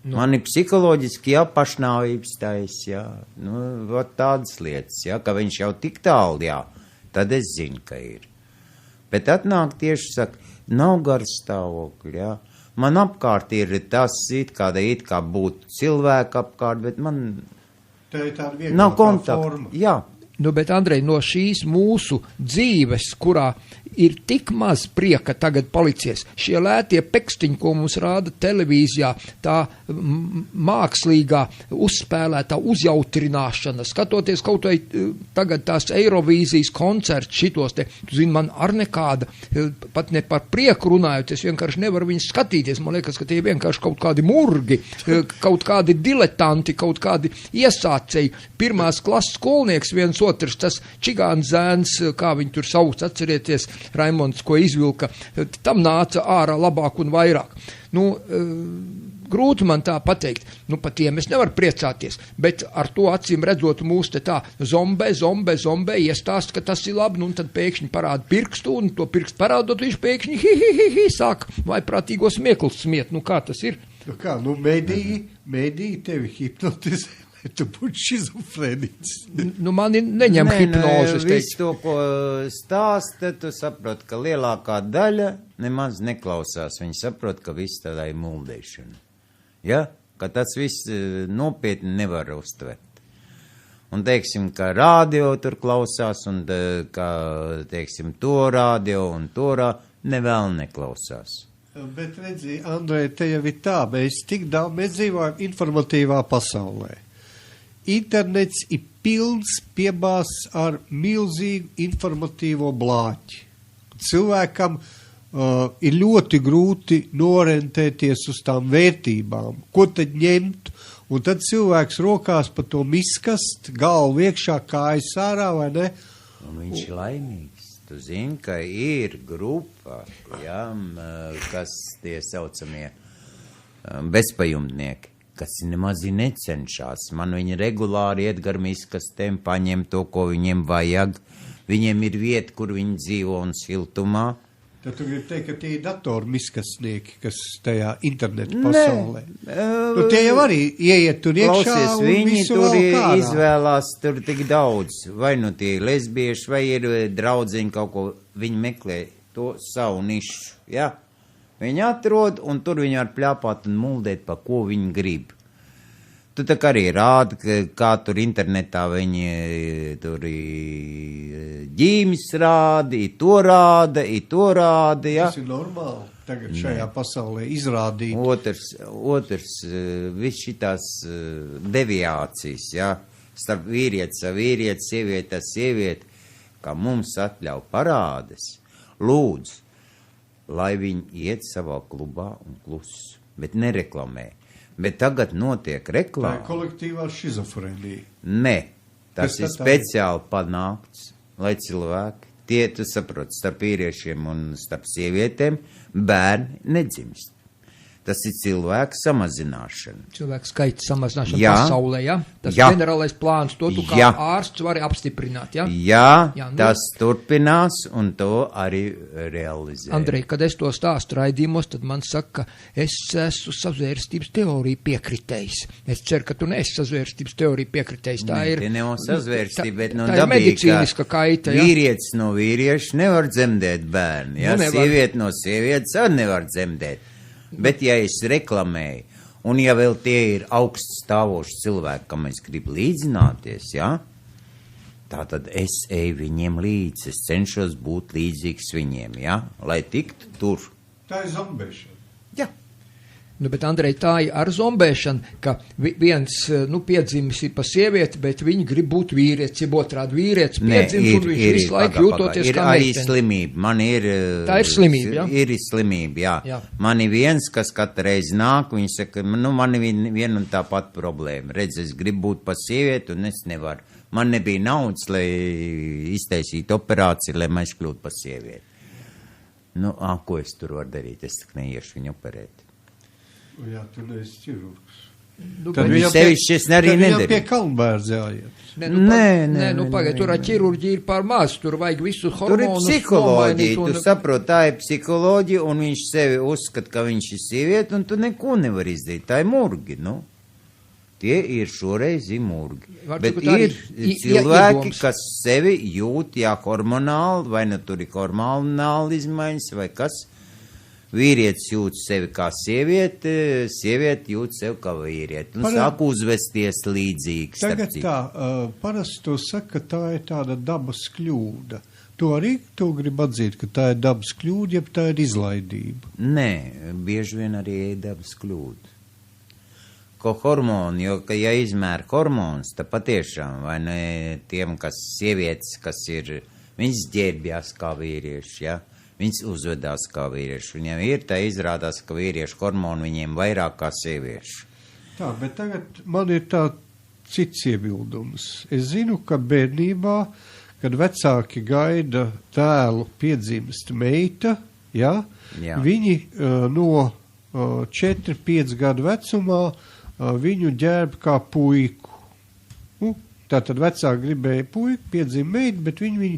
Nu. Man ir psiholoģiski, jā, pašnāvības tais, jā. Nu, tādas lietas, jā, ka viņš jau tik tālu, jā. Tad es zinu, ka ir. Bet atnāk tieši saka, nav garas stāvokļi, jā. Man apkārt ir tas, it kā būtu cilvēki apkārt, bet man nav kontakta. Jā.
Nu, bet, Andrej, no šīs mūsu dzīves, kurā ir tik maz prieka tagad palicies, šie lētie pekstiņi, ko mums rāda televīzijā, tā mākslīgā uzspēlētā uzjautrināšana, skatoties kaut vai tagad tās Eirovīzijas koncerts šitos te, tu zini, man ar nekāda, pat ne par prieku runājot, es vienkārši nevaru viņus skatīties, man liekas, ka tie vienkārši kaut kādi murgi, kaut kādi diletanti, kaut kādi iesācēji, pirmās klases skolnieks viens otrs, tas čigāns zēns, kā viņi tur sauc, atcerieties, Raimonds, ko izvilka, tam nāca ārā labāk un vairāk. Nu, grūti man tā pateikt, nu, par tiem es nevaru priecāties, bet ar to acīm redzot mūs te tā zombē, iestāst, ka tas ir labi, nu, un tad pēkšņi parāda pirkstu, un to pirkstu parādot, viņš pēkšņi sāk vaiprātīgo smieklus smiet, nu, kā tas ir?
Nu, kā, nu, mediji tevi hipnotizē. Tu būtu šizofrēnīts.
Nu, mani neņem hipnozes.
Visu to, ko stāsta, tu saproti, ka lielākā daļa nemaz neklausās. Viņi saprot, ka viss tādā ir muldēšana. Ja? Ka tas viss nopietni nevar uztvert. Un, teiksim, ka radio tur klausās, un, ka, teiksim, to radio un to nevēl neklausās.
Bet redzi, Andrej, te jau ir tā, mēs dzīvojam informatīvā pasaulē. Internets ir pilns piebāzts ar milzīgu informatīvo blāķi. Cilvēkam ir ļoti grūti norentēties uz tām vērtībām, ko tad ņemt, un tad cilvēks rokās pa to miskast, galvu iekšā, kājas ārā, vai ne?
Un viņš ir laimīgs. Tu zini, ka ir grupa, ja, kas tie saucamie bezpajumtnieki, kas nemaz necenšas. Man viņi regulāri iet gar miskastēm, paņem to, ko viņiem vajag. Viņiem ir vieta, kur viņi dzīvo un siltumā.
Tad tu gribi teikt, ka tie ir datoru miskastnieki, kas tajā internetu pasaulē. Nu, tie jau arī ieiet tur iekšā.
Klausies, viņi tur izvēlās tur tik daudz. Vai nu tie ir lesbieši, vai ir draudziņi kaut ko. Viņi meklē to savu nišu, ja? Viņi atrod, un tur viņi var pļāpāt un muldēt, pa ko viņi grib. Tu tā kā arī rāda, kā tur internetā viņi tur ģīmis rāda, to rāda, ja?
Tas ir normāli tagad šajā pasaulē izrādīt.
Otrs viss šitās deviācijas, ja? Starp vīrieti, sievieti, kā mums atļauj parādes, lūdzu, lai viņi iet savā klubā un klusu, bet nereklamē. Bet tagad notiek reklāma.
Tā ir kolektīvā šizofrēnija.
Nē, tas ir speciāli panākts, lai cilvēki, tie, tu saproti, starp vīriešiem un starp sievietēm bērni nedzimst. Tas ir cilvēku samazināšana.
Cilvēku skaita samazināšana pasaulē, ja? Tas ģenerālais plāns, to tu kā ārsts vari apstiprināt, ja?
Jā, tas turpinās un to arī realizē.
Andrej, kad es to stāstu raidījumos, tad man saka, ka es esmu sazvērstības teoriju piekritējis. Es ceru, ka tu neesi sazvērstības teoriju piekritējis. Tā ir
sazvērstība, bet no
dabīga, medicīniska kaita, ja?
Vīrietis no vīrieša nevar dzemdēt bērni, ja? Sievieti no sievietes arī nevar dzemdēt. Bet ja es reklamēju, un ja vēl tie ir augsts stāvoši cilvēki, kam es gribu līdzināties, ja? Tā tad es eju viņiem līdzi, es cenšos būt līdzīgs viņiem, ja? Lai tiktu tur.
Tā ir zombēšana.
Jā.
Nu, bet, Andrej, tā ir ar zombēšanu, ka viens, piedzimis ir pa sievieti, bet viņi grib būt vīrietis, ja otrādi vīrietis piedzimis, un viņš visu laiku jūtoties kā meitene.
Ir slimība, man ir...
Tā ir slimība, jā?
Ir slimība, jā. Man ir viens, kas katru reizi nāk, viņš saka, man ir viena un tā pat problēma. Redz, es gribu būt pa sievieti, un es nevaru. Man nebija naudas, lai iztaisītu operāciju, lai mēs kļūtu par sievieti. Nu, ko es tur varu darīt? Es tak neiešu viņu operēt.
Jā, tu neesi ķirurgs.
Tad viņš sevišķi es arī nedarīju.
Pie Kalnbērza jāiet.
Nē, pagaid, tur ar ķirurģiju ir pār maz, tur vajag visus hormonus.
Tur ir psiholoģija, tu saprot, tā ir psiholoģija, un viņš sevi uzskata, ka viņš ir sievieti, un tu neko nevar izdarīt. Tā ir murgi, nu. Tie ir šoreiz murgi. Bet ir cilvēki, kas sevi jūt, hormonāli, vai nu tur ir hormonāli izmaiņas, vai kas. Vīrietis jūt sevi kā sieviete, sieviete jūt sevi kā vīrieti. Un sāk uzvesties līdzīgi.
Tagad tā, parasti to saka, ka tā ir tāda dabas kļūda. To arī tu gribi atzīt, ka tā ir dabas kļūda, ja tā ir izlaidība?
Nē, bieži vien arī ir dabas kļūda. Ko hormoni, jo, ja izmēra hormonus, tad patiešām, vai ne, tiem, kas sievietes, kas ir, viņas ģērbjās kā vīrieši, ja? Viņas uzvedās kā vīrieši. Viņiem ir, tā izrādās, ka vīriešu hormoni viņiem vairāk kā sieviešu.
Tā, bet tagad man ir tā cits iebildums. Es zinu, ka bērnībā, kad vecāki gaida tēlu piedzimst meita, ja, viņi no 4-5 gadu vecumā viņu ģērb kā puiku. Nu, tātad vecāki gribēja puiku, piedzim meitu, bet viņi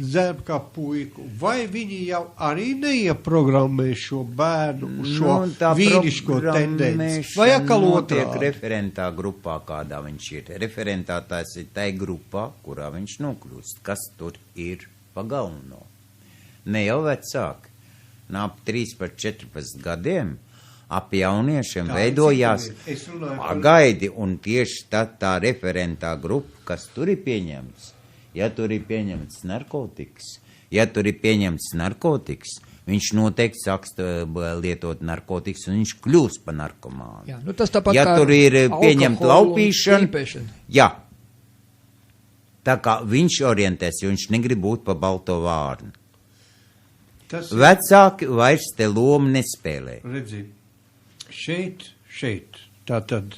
ģērb kā puiku. Vai viņi jau arī neieprogrammē šo bērnu, šo vīriško tendenci? Vai atkal otrādi?
Referentā grupā, kādā viņš ir. Referentā tās ir tai grupā, kurā viņš nokļūst. Kas tur ir pa galveno? Ne jau vecāki. Ap 13-14 gadiem ap jauniešiem veidojās gaidi, un tieši tā referentā grupa, kas tur ir pieņemts. Ja tur ir pieņemts narkotikas, viņš noteikti sāks lietot narkotikas, un viņš kļūs par narkomānu.
Jā, nu tas tāpat
ja
kā
tur ir pieņemta laupīšana, jā, tā kā viņš orientēs, jo viņš negrib būt pa balto vārnu. Vecāki vairs te lomu nespēlē.
Redzi, šeit, tātad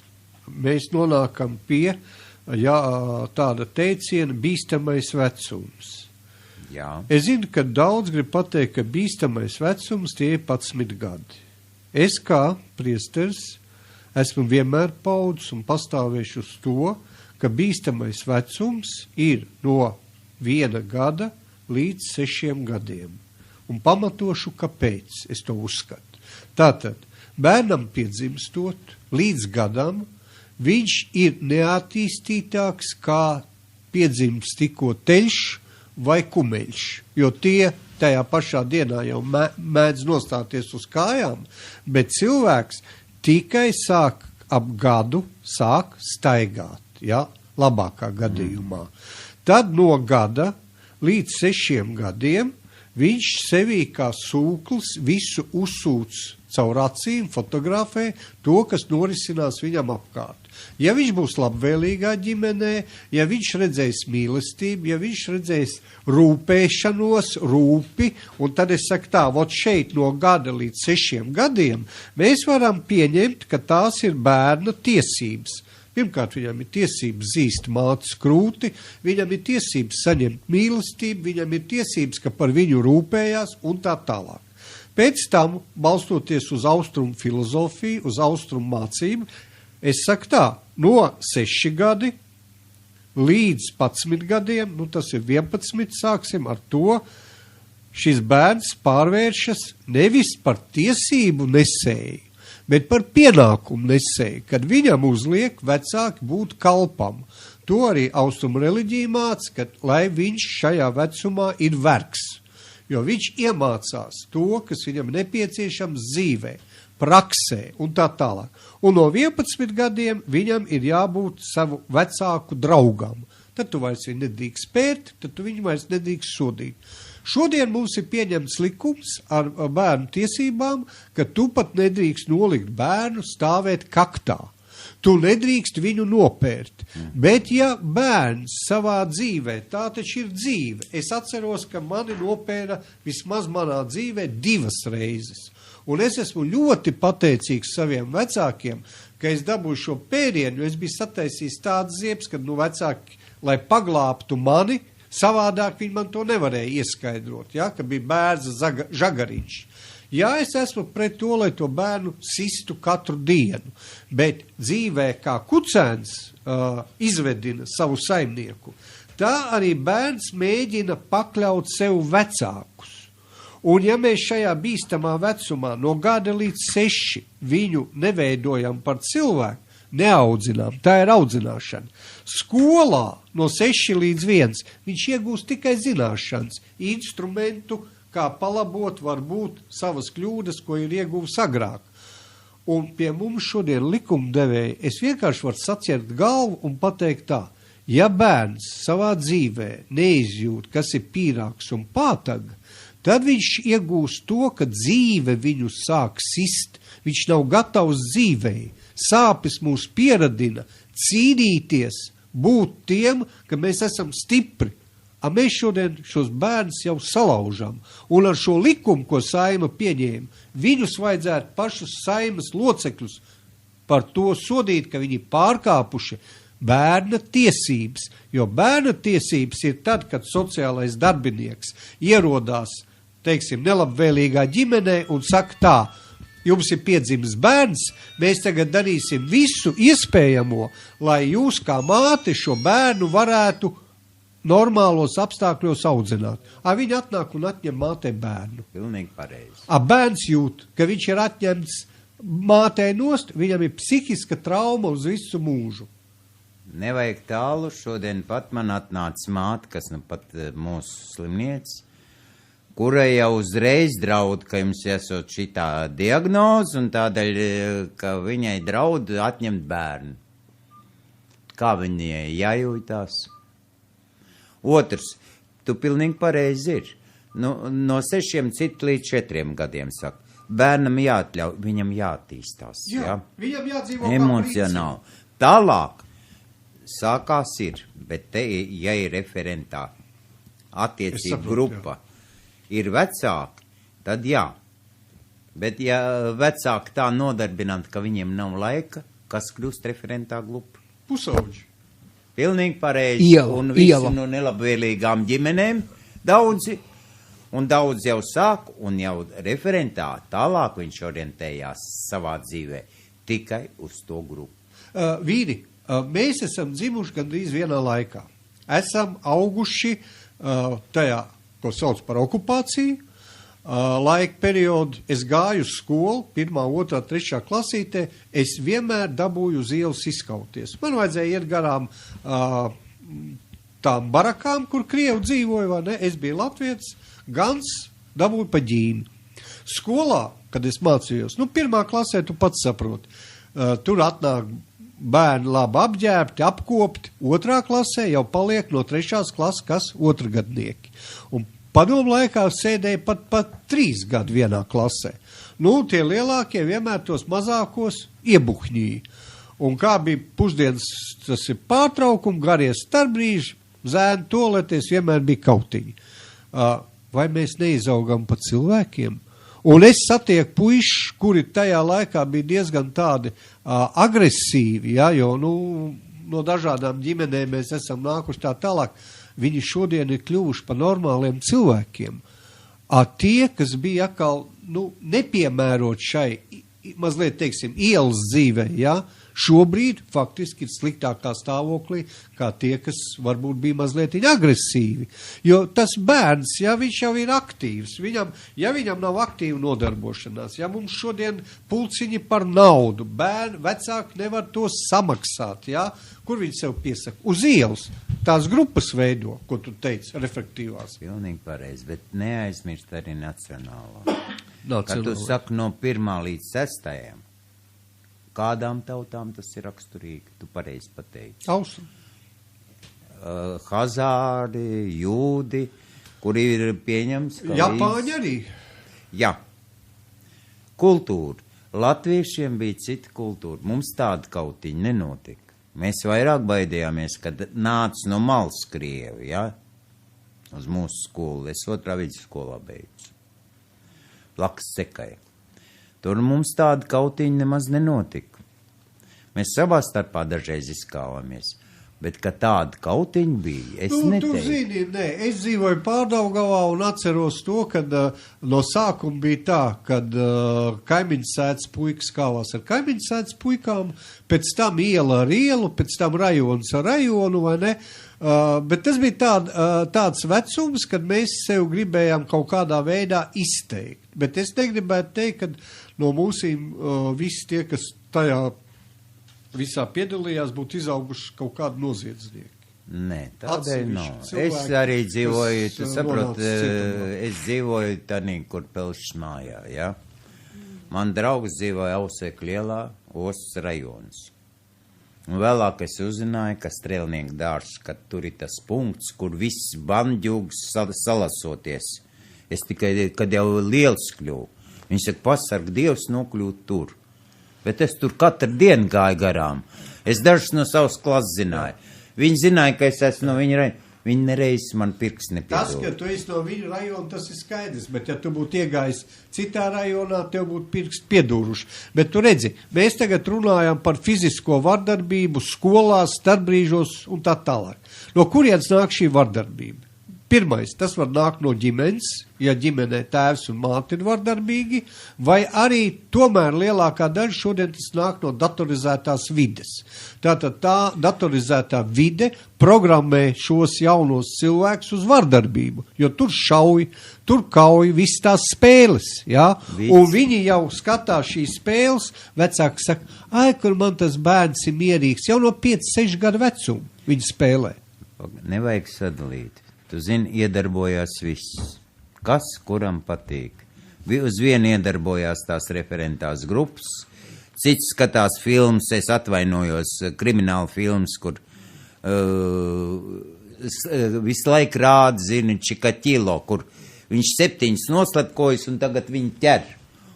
mēs nonākam pie tāda teiciena bīstamais vecums.
Jā.
Es zinu, ka daudz grib pateikt, ka bīstamais vecums tie ir 11 gadi. Es kā priesteris esmu vienmēr paudzis un pastāvēšu uz to, ka bīstamais vecums ir no 1 gada līdz 6 gadiem. Un pamatošu, kāpēc es to uzskatu. Tātad, bērnam piedzimstot līdz gadam, viņš ir neattīstītāks kā piedzimst tikko teļš vai kumeļš, jo tie tajā pašā dienā jau mēdz nostāties uz kājām, bet cilvēks tikai sāk ap gadu sāk staigāt, ja, labākā gadījumā. Tad no gada līdz 6 gadiem viņš sevī kā sūklis visu uzsūc caur acīm, fotografē to, kas norisinās viņam apkārt. Ja viņš būs labvēlīgā ģimenē, ja viņš redzēs mīlestību, ja viņš redzēs rūpēšanos, rūpi, un tad es saku tā, vot šeit no gada līdz 6 gadiem, mēs varam pieņemt, ka tās ir bērna tiesības. Pirmkārt, viņam ir tiesības zīst mātes krūti, viņam ir tiesības saņemt mīlestību, viņam ir tiesības, ka par viņu rūpējās un tā tālāk. Pēc tam, balstoties uz austrumu filozofiju, uz austrumu mācību, es saku tā, no 6 gadi līdz 11 gadiem, nu tas ir 11, sāksim ar to, šis bērns pārvēršas nevis par tiesību nesēju, bet par pienākumu nesēju, kad viņam uzliek vecāki būt kalpam. To arī austrumu reliģija māca, ka lai viņš šajā vecumā ir vergs, jo viņš iemācās to, kas viņam nepieciešams dzīvē, praksē un tā tālāk. Un no 11 gadiem viņam ir jābūt savu vecāku draugam. Tad tu vairs viņu nedrīkst spērt, tad tu viņu vairs nedrīkst sodīt. Šodien mums ir pieņemts likums ar bērnu tiesībām, ka tu pat nedrīkst nolikt bērnu stāvēt kaktā. Tu nedrīkst viņu nopērt. Bet ja bērns savā dzīvē, tā taču ir dzīve. Es atceros, ka mani nopēra vismaz manā dzīvē 2 reizes. Un es esmu ļoti pateicīgs saviem vecākiem, ka es dabūju šo pērienu, jo es biju sataisījis tādas ziepes, kad vecāki lai paglābtu mani, savādāk viņi man to nevarēja ieskaidrot, ja, ka bija bērza žagariņš. Jā, es esmu pret to, lai to bērnu sistu katru dienu, bet dzīvē kā kucēns izvedina savu saimnieku, tā arī bērns mēģina pakļaut sev vecākus. Un ja mēs šajā bīstamā vecumā no gada līdz 6 viņu neveidojam par cilvēku, neaudzinām, tā ir audzināšana. Skolā no 6 līdz 1 viņš iegūst tikai zināšanas, instrumentu, kā palabot varbūt savas kļūdas, ko ir ieguvis agrāk. Un pie mums šodien likumdevēji, es vienkārši varu saciert galvu un pateikt tā, ja bērns savā dzīvē neizjūt, kas ir pīrāgs un pātaga, tad viņš iegūst to, ka dzīve viņu sāk sist, viņš nav gatavs dzīvei. Sāpes mūs pieradina cīnīties, būt tiem, ka mēs esam stipri. A mēs šodien šos bērnus jau salaužam, un ar šo likumu, ko Saeima pieņēma, viņus vajadzētu pašus Saeimas locekļus par to sodīt, ka viņi pārkāpuši bērna tiesības, jo bērna tiesības ir tad, kad sociālais darbinieks ierodās, teiksim, nelabvēlīgā ģimenē un saka tā, jums ir piedzimis bērns, mēs tagad darīsim visu iespējamo, lai jūs kā māte šo bērnu varētu normālos apstākļos audzināt. Viņi atnāk un atņem mātei bērnu.
Pilnīgi pareizi.
Bērns jūt, ka viņš ir atņemts mātei nost, viņam ir psihiska trauma uz visu mūžu.
Nevajag tālu, šodien pat man atnāca māte, kas nu pat mūsu slimniece, kurai jau uzreiz draud, ka jums esot šitā diagnoze un tādēļ, ka viņai draud atņemt bērnu. Kā viņai jājūtās? Otrs, tu pilnīgi pareizi ir. Nu, no 6 citu līdz 4 gadiem saka. Bērnam jāatļauj, viņam jātīstās.
Jā, viņam jādzīvo
emocionāli. Tālāk sākās ir, bet te, ja ir referentā attiecīga grupa, ir vecāki, tad jā. Bet ja vecāki tā nodarbināti, ka viņiem nav laika, kas kļūst referentā grupa?
Pusauģi.
Pilnīgi pareizi. Un visi no nelabvēlīgām ģimenēm, daudzi, un daudz jau sāk, un jau referentā tālāk viņš orientējās savā dzīvē tikai uz to grupu.
Vīri, mēs esam dzimuši gandrīz vienā laikā. Esam auguši tajā, ko sauc par okupāciju, laika periodu. Es gāju uz skolu, 1., 2., 3. klasītē, es vienmēr dabūju uz ielas izskauties. Man vajadzēja iet garām tām barakām, kur krievi dzīvoja, vai ne? Es biju latvietis, gans dabūju pa ģīmi. Skolā, kad es mācījos, 1. klasē tu pats saproti, tur atnāk bērni labi apģērbti, apkopti, 2. klasē jau paliek no 3. klases, kas otrgadnieki. Un padomu laikā sēdēja pat 3 gadu vienā klasē. Tie lielākie vienmēr tos mazākos iebuhņīja. Un kā bija pusdienas, tas ir pārtraukumi, garie starpbrīži, zēnu toaleties vienmēr bija kautiņi. Vai mēs neizaugam pa cilvēkiem? Un es satieku puiši, kuri tajā laikā bija diezgan tādi agresīvi, ja, jo no dažādām ģimenēm mēs esam nākuši tā tālāk. Viņi šodien ir kļuvuši par normāliem cilvēkiem. Tie, kas bija atkal nepiemērot šai, mazliet, teiksim, ielas dzīvē, ja, šobrīd faktiski ir sliktākā stāvoklī, kā tie, kas varbūt bija mazliet agresīvi. Jo tas bērns, ja viņš jau ir aktīvs, viņam nav aktīva nodarbošanās, ja mums šodien pulciņi par naudu, vecāki nevar to samaksāt, ja, kur viņi sev piesaka? Uz ielas. Tās grupas veido, ko tu teici, reflektīvās.
Pilnīgi pareizi, bet neaizmirst arī nacionālo. Kad tu saki no 1. līdz 6. Kādām tautām tas ir raksturīgi? Tu pareizi pateici.
Austrum.
Hazāri, jūdi, kuri ir pieņems.
Japāņi arī.
Jā. Kultūra. Latviešiem bija cita kultūra. Mums tāda kautiņa nenotika. Mēs vairāk baidījāmies, kad nāca no malas krievi, ja? Uz mūsu skolu. Es 2. vidusskolā beidzu. Blakus Cekai. Tur mums tāda kautiņa nemaz nenotika. Mēs savā starpā dažreiz izkāvāmies. Bet, ka tāda kautiņa bija, es
Tu
neteiktu.
zini, nē, es dzīvoju Pārdaugavā un atceros to, kad no sākuma bija tā, kad kaimiņas sēdz puikas kāvās ar kaimiņas sēdz puikām, pēc tam iela ar ielu, pēc tam rajons ar rajonu, vai ne? Bet tas bija tāds vecums, kad mēs sev gribējām kaut kādā veidā izteikt. Bet es negribētu teikt, ka no mūsīm visi tie, kas tajā visā piedalījās, būtu izauguši kaut kādi noziedznieki.
Nē, tādēļ nav.
Atsevišķi
Es
cilvēki,
arī dzīvoju,
kas,
tu saprot,
nonāca cietumā.
es dzīvoju tādī, kur Pelšas mājā, ja? Man draugs dzīvoja Ausekļu ielā, Ostas rajonas. Un vēlāk es uzzināju, ka Strēlnieku dārs, kad tur ir tas punkts, kur viss bandjūgs salasoties. Es tikai, kad jau liels kļuvu, viņš saka, pasarg Dievs nokļūt tur. Bet es tur katru dienu gāju garām. Es dažus no savas klases zināju. Viņi zināja, ka es esmu no viņa rajona. Viņi nereiz man pirks nepiedod.
Tas, ka tu esi no viņa rajona, tas ir skaidrs, bet ja tu būtu iegājis citā rajonā, tev būtu pirksti piedūruši. Bet tu redzi, mēs tagad runājam par fizisko vardarbību skolās, starpbrīžos un tā tālāk. No kurienes nāk šī vardarbība? Pirmais, tas var nākt no ģimenes, ja ģimenē tēvs un māte ir vardarbīgi, vai arī tomēr lielākā daļa šodien tas nāk no datorizētās vides. Tātad tā datorizētā vide programmē šos jaunos cilvēkus uz vardarbību, jo tur šauj, tur kauj, viss tās spēles, jā? Un viņi jau skatās šīs spēles, vecāki saka, ai, kur man tas bērns ir mierīgs, jau no 5-6 gadu vecuma viņi spēlē.
Nevajag sadalīt. Tu zini, iedarbojās viss. Kas kuram patīk? Uz vienu iedarbojās tās referentās grupas, cits skatās filmas, es atvainojos, krimināla filmas, kur visu laiku rāda, zini, Čikaķilo, kur viņš 7 noslepkojas un tagad viņu ķer.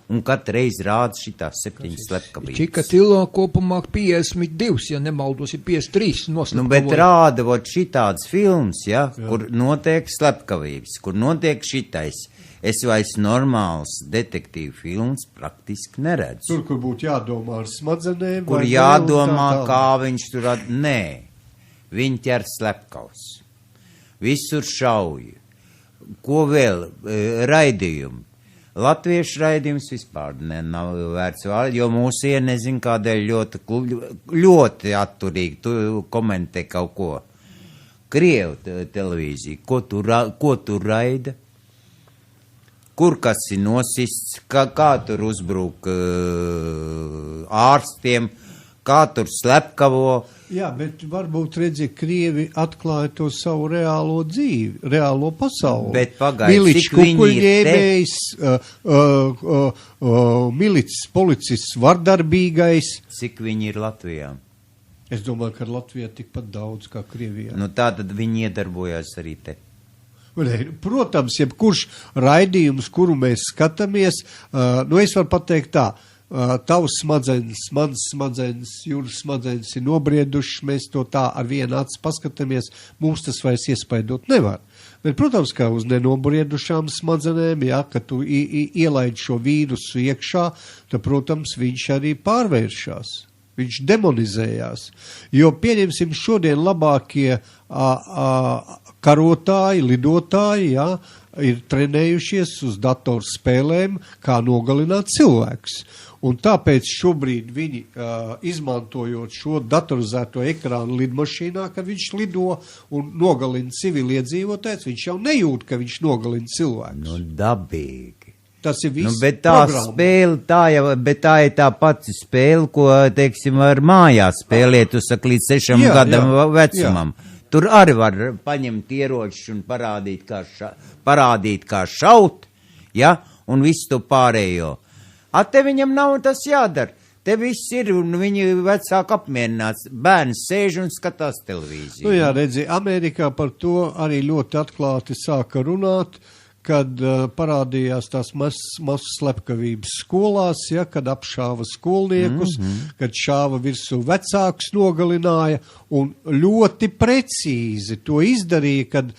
Un katru reizi rāda šitās 7 slepkavības.
Čikatīlo kopumā 52, ja nemaldos, ir 53 noslepkavoja.
Nu, bet rāda vot šitāds films, ja, kur notiek slepkavības, kur notiek šitais. Es vairs normāls detektīvu films praktiski neredzu.
Tur, kur būtu jādomā ar smadzenēm.
Kur jādomā, kā viņš tur Nē, viņi ķer slepkavs. Visur šauj. Ko vēl? Raidījumi. Latviešu raidījums vispār nav vērts vārdu, jo mūsu nezinu kādēļ ļoti atturīgi tu komentē kaut ko. Krievu televīzija, ko tu raida? Kur kas ir nosists, kā tur uzbruk ārstiem, kā tur slepkavo?
Jā, bet varbūt redzi, Krievi atklāja to savu reālo dzīvi, reālo pasauli.
Bet pagaid,
Miličs
cik viņi ir
kukuļņēmējs, milicis policists vardarbīgais.
Cik viņi ir Latvijā?
Es domāju, ka Latvijā tikpat daudz kā Krievijā.
Nu tā tad viņi iedarbojās arī te.
Protams, jebkurš raidījums, kuru mēs skatāmies, nu es varu pateikt tā, tavs smadzenes, mans smadzenes, jūras smadzenes ir nobriedušas, mēs to tā ar vienu acu paskatāmies, mums tas vairs iespaidot nevar. Bet, protams, kā uz nenobriedušām smadzenēm, ja, kad tu ielaid šo vīrusu iekšā, tad, protams, viņš arī pārvēršās. Viņš demonizējās. Jo, pieņemsim, šodien labākie karotāji, lidotāji, ja, ir trenējušies uz datorspēlēm, kā nogalināt cilvēkus. Un tāpēc šobrīd viņi, izmantojot šo datorizēto ekrānu lidmašīnā, kad viņš lido un nogalina civiliedzīvotājs, viņš jau nejūt, ka viņš nogalina cilvēkus.
Nu, dabīgi.
Tas ir viss
bet tā
programma.
spēle, bet tā ir tā pati spēle, ko, teiksim, var mājās spēlēt, tu saki, līdz 6 gadam vecumam. Jā. Tur arī var paņemt ieročus un parādīt, kā šaut, ja, un visu to pārējo. Te viņam nav tas jādara. Te viss ir, un viņi vecāki apmierināts. Bērns sēž un skatās televīziju.
Nu jā, redzi, Amerikā par to arī ļoti atklāti sāka runāt, kad parādījās tās mazas slepkavības skolās, ja, kad apšāva skolniekus, kad šāva virsū vecākus nogalināja, un ļoti precīzi to izdarīja, kad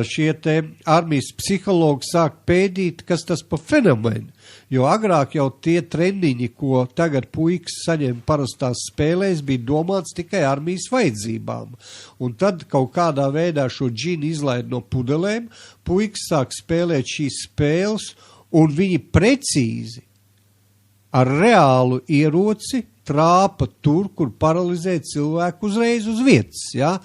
šie te armijas psihologi sāk pēdīt, kas tas pa fenomenu. Jo agrāk jau tie treniņi, ko tagad puikas saņem parastās spēlēs, bija domāts tikai armijas vajadzībām. Un tad kaut kādā veidā šo džinu izlaid no pudelēm, puikas sāk spēlēt šīs spēles, un viņi precīzi ar reālu ieroci trāpa tur, kur paralizē cilvēku uzreiz uz vietas, ja?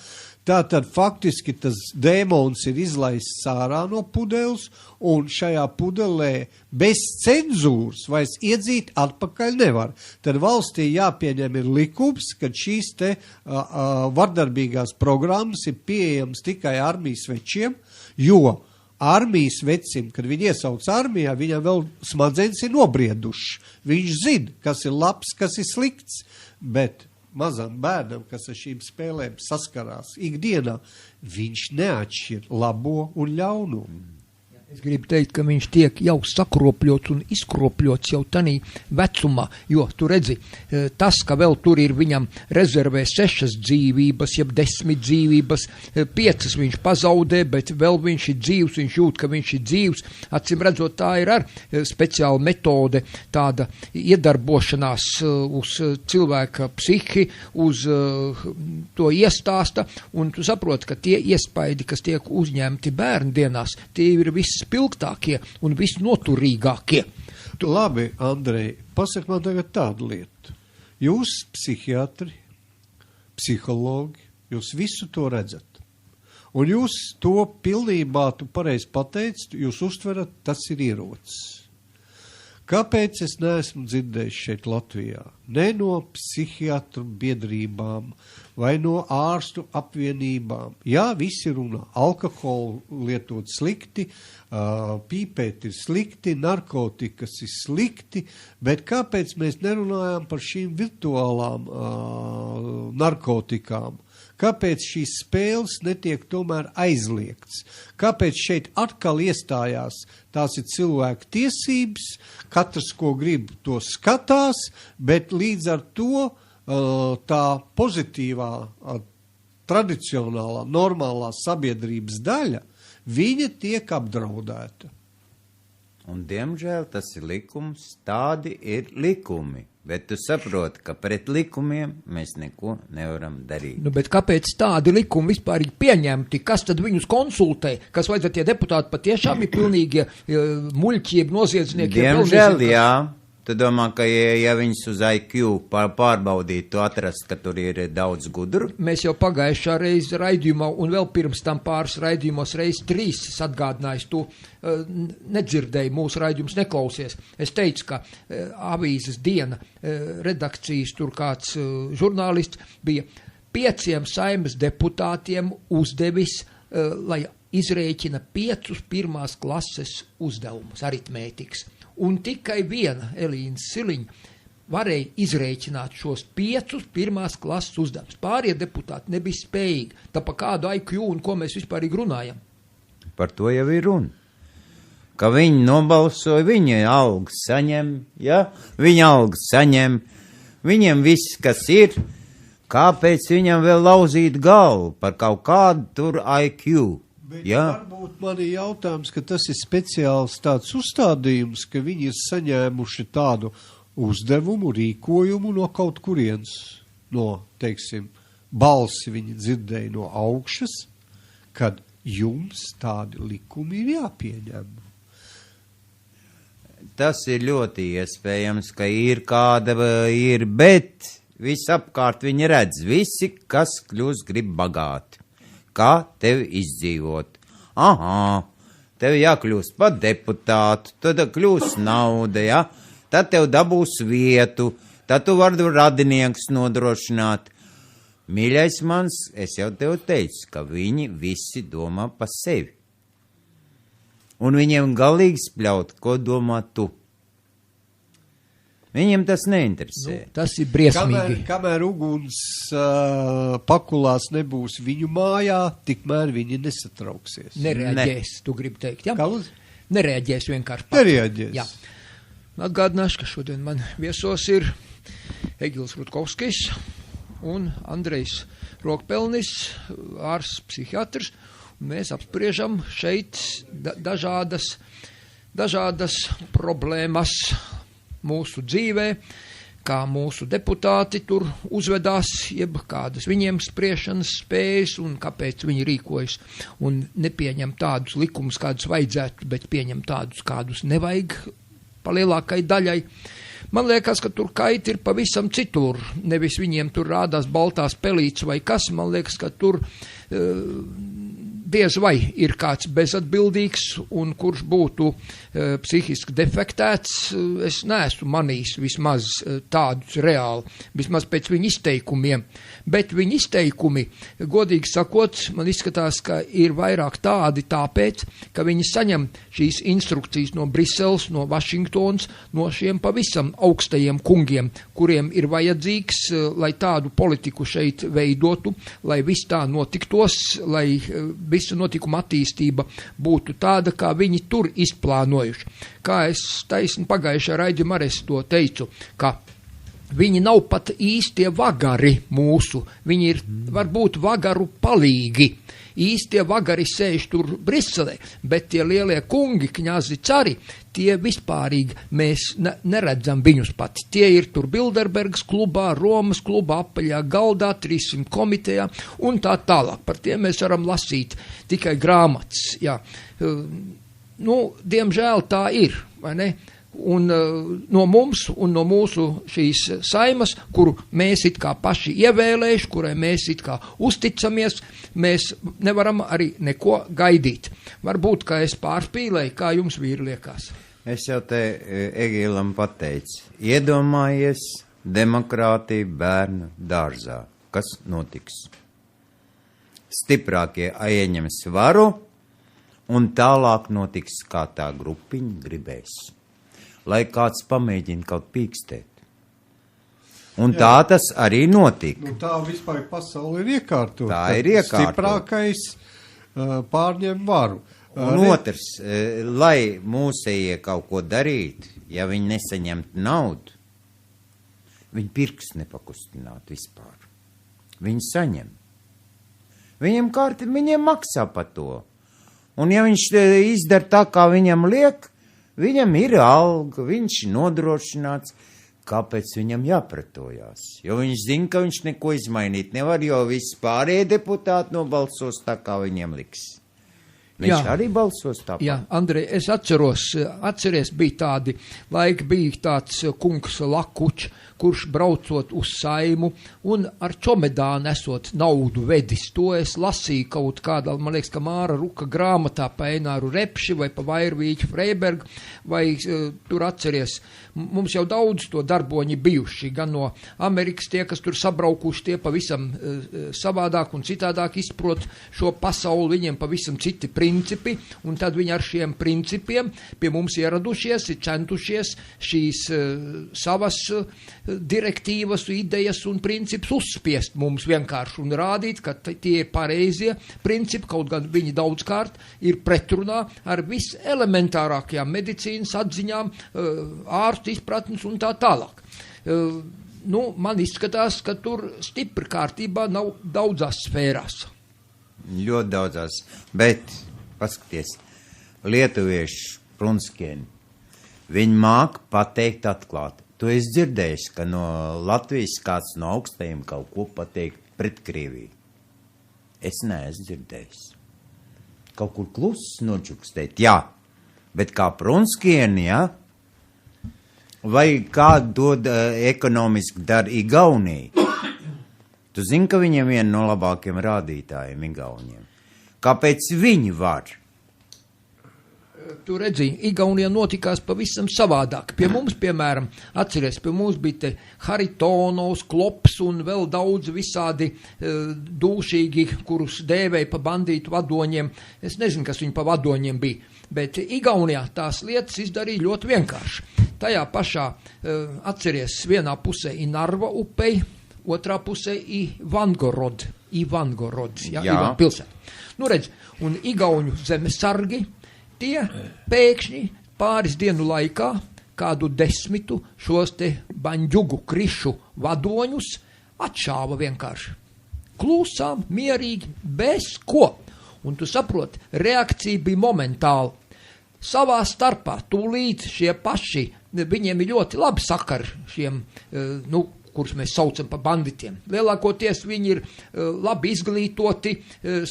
Tātad faktiski tas dēmons ir izlaists ārā no pudeles, un šajā pudelē bez cenzūras vairs iedzīt atpakaļ nevar. Tad valstī jāpieņem ir likums, ka šīs te vardarbīgās programmas ir pieejams tikai armijas večiem, jo armijas vecim, kad viņi iesauc armijā, viņam vēl smadzenes ir nobrieduši. Viņš zina, kas ir labs, kas ir slikts, bet mazam bērnam, kas ar šīm spēlēm saskarās ikdienā, viņš neatšķir labo un ļauno.
Es gribu teikt, ka viņš tiek jau sakropļots un izkropļots jau tanī vecumā, jo tu redzi, tas, ka vēl tur ir viņam rezervē 6 dzīvības, jeb 10 dzīvības, 5 viņš pazaudē, bet vēl viņš ir dzīvs, viņš jūt, ka viņš ir dzīvs. Acīm redzot, tā ir ar speciāla metode, tāda iedarbošanās uz cilvēka psihi, uz to iestāsta, un tu saproti, ka tie iespaidi, kas tiek uzņemti bērnu dienās, tie ir visi spilgtākie un visnoturīgākie.
Labi, Andrej, pasaka man tagad tādu lietu. Jūs, psihiatri, psihologi, jūs visu to redzat. Un jūs to pilnībā, tu pareizi pateici, jūs uztverat, tas ir ierocis. Kāpēc es neesmu dzirdējis šeit Latvijā? Ne no psihiatru biedrībām vai no ārstu apvienībām. Jā, visi runā. Alkoholu lietot slikti, pīpēt ir slikti, narkotikas ir slikti, bet kāpēc mēs nerunājam par šīm virtuālām narkotikām? Kāpēc šīs spēles netiek tomēr aizliegts? Kāpēc šeit atkal iestājās? Tās ir cilvēku tiesības, katrs, ko grib, to skatās, bet līdz ar to tā pozitīvā, tradicionālā, normālā sabiedrības daļa, viņa tiek apdraudēta.
Un, diemžēl, tas ir likums, tādi ir likumi. Bet tu saproti, ka pret likumiem mēs neko nevaram darīt.
Nu, bet kāpēc tādi likumi vispār ir pieņemti? Kas tad viņus konsultē? Kas vajadzētu tie deputāti patiešām ir pilnīgi muļķi, noziedznieki?
Diemžēl, jā. Tu domā, ka ja viņus uz IQ pārbaudītu, tu atrast, ka tur ir daudz gudru?
Mēs jau pagājušā reize raidījumā un vēl pirms tam pāris raidījumos reiz 3 atgādinājis, tu nedzirdēji, mūsu raidījums neklausies. Es teicu, ka avīzes Diena redakcijas tur kāds žurnālists bija 5 Saeimas deputātiem uzdevis, lai izrēķina 5 1. klases uzdevumus, aritmētikas. Un tikai viena Elīna Siliņa varēja izrēķināt šos 5 1. klases uzdevumus. Pārējie deputāti nebija spējīgi. Tā pa kādu IQ un ko mēs vispārīgi runājam?
Par to jau ir runa. Ka viņi nobalsoja, viņi algas saņem, ja? Viņi algas saņem, viņiem viss, kas ir, kāpēc viņam vēl lauzīt galvu par kaut kādu tur IQ?
Bet
jā.
Varbūt man ir jautājums, ka tas ir speciāls tāds uzstādījums, ka viņi ir saņēmuši tādu uzdevumu, rīkojumu no kaut kurienes, no, teiksim, balsi viņi dzirdēja no augšas, kad jums tādi likumi ir jāpieņem.
Tas ir ļoti iespējams, ka ir kāda ir, bet visapkārt viņi redz, visi, kas kļūst grib bagāti. Kā tevi izdzīvot? Aha, tev jākļūst par deputātu, tad kļūs nauda, ja? Tad tev dabūs vietu, tad tu vari radinieks nodrošināt. Mīļais mans, es jau tev teicu, ka viņi visi domā par sevi. Un viņiem galīgi spļaut, ko domā tu. Viņiem tas neinteresē.
Nu, tas ir briesmīgi.
Kamēr uguns pakulās nebūs viņu mājā, tikmēr viņi nesatrauksies.
Nereaģēs, tu gribi teikt, ja?
Kalus?
Nereaģēs vienkārši.
Nereaģēs.
Jā. Atgādināšu, ka šodien man viesos ir Egils Rutkovskis un Andrejs Rokpelnis, ārsts psihiatrs. Mēs apspriežam šeit dažādas dažādas problēmas mūsu dzīvē, kā mūsu deputāti tur uzvedās, jeb kādas viņiem spriešanas spējas un kāpēc viņi rīkojas un nepieņem tādus likumus, kādus vajadzētu, bet pieņem tādus, kādus nevajag pa lielākai daļai. Man liekas, ka tur kaiti ir pavisam citur, nevis viņiem tur rādās baltās pelītes vai kas, man liekas, ka tur diez vai ir kāds bezatbildīgs un kurš būtu psihiski defektēts, es neesmu manījis vismaz tādus reāli, vismaz pēc viņu izteikumiem, bet viņu izteikumi, godīgi sakot, man izskatās, ka ir vairāk tādi tāpēc, ka viņi saņem šīs instrukcijas no Briseles, no Vašingtons, no šiem pavisam augstajiem kungiem, kuriem ir vajadzīgs, lai tādu politiku šeit veidotu, lai viss tā notiktos, lai visa notikuma attīstība būtu tāda, kā viņi tur izplānojuši. Kā es taisni pagājušajā raidījumā arī to teicu, ka viņi nav pat īstie vagari mūsu, viņi ir varbūt vagaru palīgi. Īstie vagari sēž tur Briselē, bet tie lielie kungi, kņazi, cari, tie vispārīgi mēs neredzam viņus pat. Tie ir tur Bilderbergas klubā, Romas klubā, apaļā galdā, 300 komitejā un tā tālāk. Par tiem mēs varam lasīt tikai grāmatas. Jā. Diemžēl tā ir, vai ne? Un no mums un no mūsu šīs saimas, kuru mēs it kā paši ievēlējuši, kurai mēs it kā uzticamies, mēs nevaram arī neko gaidīt. Varbūt, ka es pārspīlēju, kā jums vīri liekas.
Es jau te Egilam pateicu, iedomājies demokrātiju bērnu dārzā. Kas notiks? Stiprākie ieņems varu un tālāk notiks, kā tā grupiņa gribēs. Lai kāds pamēģina kaut pīkstēt. Un jā, tā tas arī notika.
Tā vispār pasauli ir iekārtot.
Tā ir iekārtot.
Stiprākais pārņem varu.
Un otrs, lai mūsējie kaut ko darītu, ja viņi nesaņemtu naudu, viņi pirksts nepakustinātu vispār. Viņi saņem. Viņiem maksā par to. Un ja viņš izdara tā, kā viņam liek, viņam ir alga, viņš ir nodrošināts, kāpēc viņam jāpretojās? Jo viņš zina, ka viņš neko izmainīt nevar, jo visi pārējie deputāti nobalsos tā, kā viņiem liks. Viņš arī balsos tāpat.
Jā, Andrej, es atceries, bija tādi laiki, bija tāds kungs Lakuč, kurš braucot uz Saimu un ar čomedānu esot naudu vedis. To es lasīju kaut kādā, man liekas, ka Māra Ruka grāmatā pa Eināru Repši vai pa Vairvīķu Freibergu, vai tur atceries. Mums jau daudz to darboņi bijuši, gan no Amerikas tie, kas tur sabraukuši, tie pavisam savādāk un citādāk izprot šo pasauli, viņiem pavisam citi principi, un tad viņi ar šiem principiem pie mums ieradušies, ir centušies šīs savas direktīvas, idejas un principus uzspiest mums vienkārši un rādīt, ka tie ir pareizie principi, kaut gan viņi daudzkārt ir pretrunā ar viselementārākajām medicīnas atziņām, ārstu izpratnes un tā tālāk. Man izskatās, ka tur stipri kārtībā nav daudzās sfērās.
Ļoti daudzās, bet paskaties, lietuvieši prunskieni, viņi māk pateikt atklāti. Tu esi dzirdējis, ka no Latvijas kāds no augstajiem kaut ko pateikt pret Krieviju. Es neesmu dzirdējis. Kaut kur kluss nočukstēt, jā, bet kā prunskieni, jā, vai kādu dod ekonomiski dara Igaunija. Tu zini, ka viņiem viena no labākiem rādītājiem Igauniem. Kāpēc viņi var?
Tu redzi, Igaunijā notikās pavisam savādāk. Pie mums, piemēram, atceries, pie mums bija te Haritonovs, Klops un vēl daudz visādi dūšīgi, kurus dēvēja pa bandītu vadoņiem. Es nezinu, kas viņi pa vadoņiem bija, bet Igaunijā tās lietas izdarīja ļoti vienkārši. Tajā pašā, atceries, vienā pusē ir Narva upei, otrā pusē Ivangorod, Ivan pilsēta. Redz, un Igauņu zemesargi, tie pēkšņi pāris dienu laikā kādu 10 šos te baņģugu krišu vadoņus atšāva vienkārši. Klusām, mierīgi, bez ko. Un tu saproti, reakcija bija momentāla. savā starpā tūlīt šie paši, viņiem ir ļoti labi sakari šiem, kurus mēs saucam par banditiem. Lielākoties viņi ir labi izglītoti,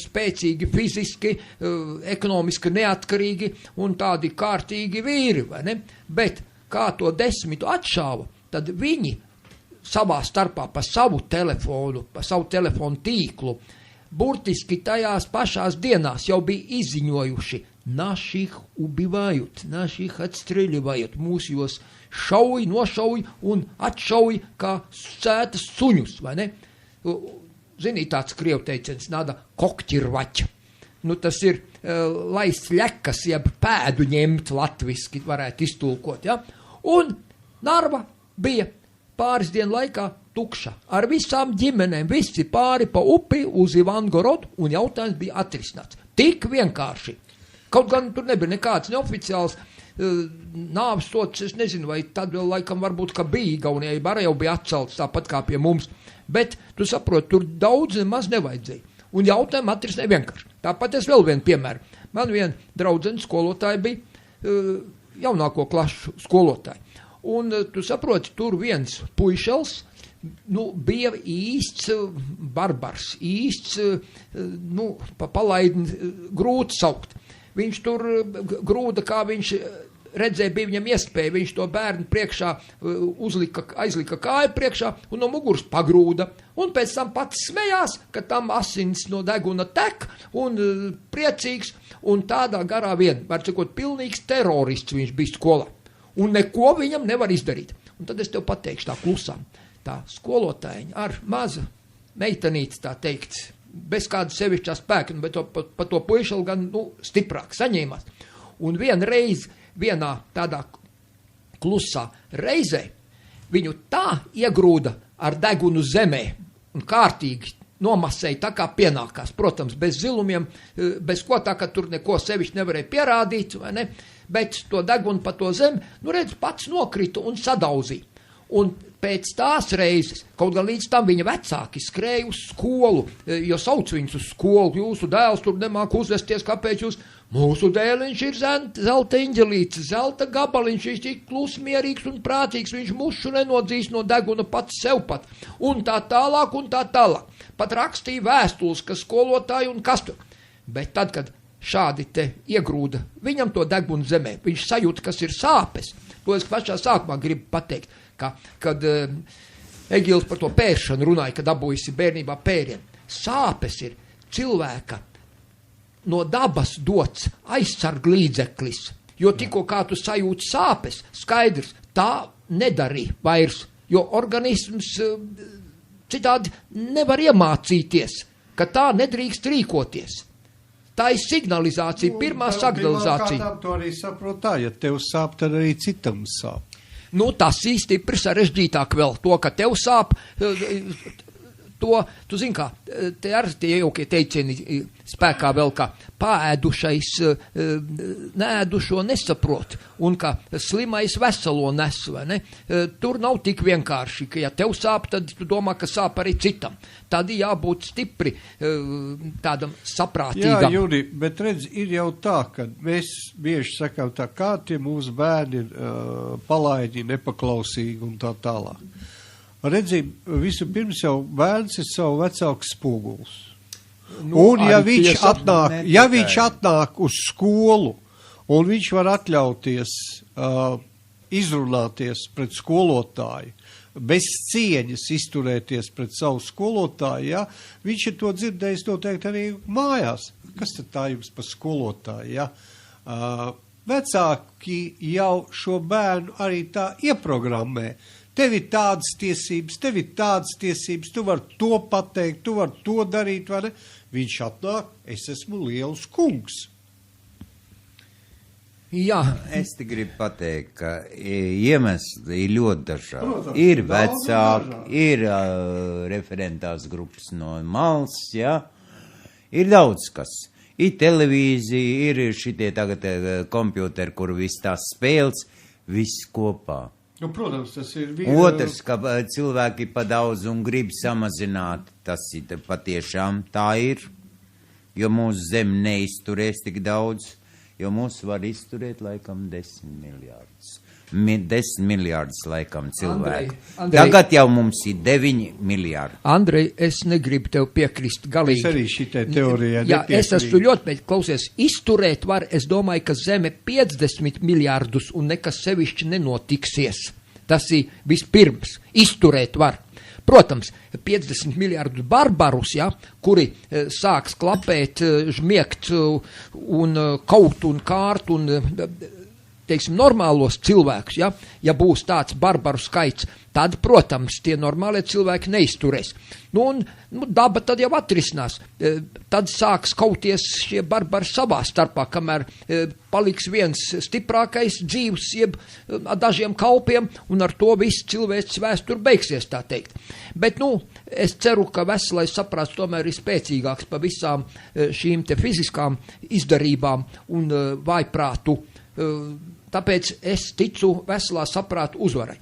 spēcīgi fiziski, ekonomiski neatkarīgi un tādi kārtīgi vīri, vai ne? Bet kā to 10 atšāva, tad viņi savā starpā pa savu telefonu tīklu, burtiski tajās pašās dienās jau bija izziņojuši, naših ubivājot, naših atstreļivājot, mūs jūs šauj, nošauj un atšauj kā sētas suņus, vai ne? Zini, tāds krievu teiciens, nāda kokķirvaķa. Tas ir laist ļekas, jeb pēdu ņemt latviski, varētu iztulkot, ja? Un Narva bija pāris dienu laikā tukša. Ar visām ģimenēm, visi pāri pa upi uz Ivangorodu, un jautājums bija atrisināts. Tik vienkārši. Kaut gan tur nebija nekāds neoficiāls nāves sots, es nezinu, vai tad vēl laikam varbūt, ka bija Igaunijai, bara jau bija atcelts tāpat kā pie mums, bet tu saproti, tur daudz nemaz nevajadzēja. Un jautājumu atrisināja vienkārši. Tāpat es vēl vienu piemēru. Man viena draudzene skolotāja bija jaunāko klašu skolotāja. Un tu saproti, tur viens puišels, bija īsts barbars, īsts, palaidni grūti saukt. Viņš tur grūda, kā viņš redzēja, bija viņam iespēja, viņš to bērnu priekšā aizlika kāju priekšā un no muguras pagrūda. Un pēc tam pats smējās, ka tam asins no deguna tek un priecīgs un tādā garā vien, var cikot, pilnīgs terorists viņš bija skolā. Un neko viņam nevar izdarīt. Un tad es tev pateikšu tā klusām, tā skolotājiņa ar maza meitenītes, tā teikt, bez kāda sevišķā spēka, bet pa to puišalu gan, stiprāk saņēmās. Un vienā tādā klusā reizē viņu tā iegrūda ar degunu zemē un kārtīgi nomasēja tā kā pienākās. Protams, bez zilumiem, bez ko tā, ka tur neko sevišķi nevarēja pierādīt, vai ne? Bet to degunu pa to zemi, redz, pats nokrita un sadauzīja. Un pēc tās reizes, kaut gan līdz tam viņa vecāki skrēja uz skolu, jo sauc viņus uz skolu, jūsu dēls tur nemāk uzvesties, kāpēc jūs, mūsu dēliņš ir zelta eņģelīts, zelta gabaliņš, viņš ir klusmierīgs un prātīgs, viņš mušu nenodzīs no deguna pats sev pat, un tā tālāk, pat rakstīja vēstules, ka skolotāji un kas tur. Bet tad, kad šādi te iegrūda viņam to degunu zemē, viņš sajūta, kas ir sāpes, to es pašā sākumā gribu pateikt, kad Egils par to pēršanu runāja, kad dabūjusi bērnībā pērienu. Sāpes ir cilvēka no dabas dots aizsarglīdzeklis, jo tikko kā tu sajūti sāpes, skaidrs, tā nedarī vairs, jo organisms citādi nevar iemācīties, ka tā nedrīkst rīkoties. Tā ir signalizācija, pirmā signalizācija.
Pirmā to arī saprot tā, ja tev sāp, tad arī citam sāp.
Tas īsti ir sarežģītāk vēl to, ka tev sāp, tu zini kā, te arī tie jaukie teicieni spēkā vēl, ka paēdušais neēdušo nesaprot, un ka slimais veselo nes, vai ne? Tur nav tik vienkārši, ka ja tev sāp, tad tu domā, ka sāp arī citam. Tad jābūt stipri tādam saprātīgam.
Jā, Juri, bet redz, ir jau tā, ka mēs bieži sakām tā, kā tie mūsu bērni ir palaidi, nepaklausīgi un tā tālāk. Redzi, visu pirms jau bērns ir savu vecāku spoguls. Un ja viņš atnāk uz skolu, un viņš var atļauties izrunāties pret skolotāju, bez cieņas izturēties pret savu skolotāju, ja, viņš ir to dzirdējis noteikti arī mājās. Kas tad tā jums par skolotāju, ja? Vecāki jau šo bērnu arī tā ieprogrammē. Tev ir tādas tiesības, tu vari to pateikt, tu vari to darīt, vai ne? Viņš atnāk, es esmu liels kungs.
Jā. Es te gribu pateikt, ka iemesli ir ļoti dažādi. Protams, ir vecāki, ir referentās grupas no malas, jā. Ir daudz kas. Ir televīzija, ir šitie tagad kompjuteri, kur viss tās spēles, viss kopā.
Protams, tas ir
Otrs, ka cilvēki pa daudz un grib samazināt, tas ir patiešām tā ir, jo mūsu zem neizturēs tik daudz. jo mūs var izturēt laikam 10 miljārdus. 10 miljārdus laikam cilvēku.
Andrej,
Tagad jau mums ir 9 miljārdi.
Andrej, es negribu tev piekrist galīgi.
Es arī šitai teorijai
Jā,
nepiekrītu.
es esmu ļoti, klausies, izturēt var, es domāju, ka Zeme 50 miljārdus un nekas sevišķi nenotiksies. Tas ir vispirms, izturēt var. Protams, 50 miljārdus barbarus, ja, kuri sāks klapēt, žmiegt un kaut un kārt un, teiksim, normālos cilvēkus, ja būs tāds barbaru skaits, tad, protams, tie normālie cilvēki neizturēs. Un daba tad jau atrisinās. Tad sāks kauties šie barbari savā starpā, kamēr paliks viens stiprākais dzīvs, jeb dažiem kalpiem, un ar to viss cilvēks vēsture beigsies, tā teikt. Bet, es ceru, ka veselais saprāts tomēr ir spēcīgāks pa visām šīm te fiziskām izdarībām un vājprātu. Tāpēc es ticu veselā saprāta uzvarai.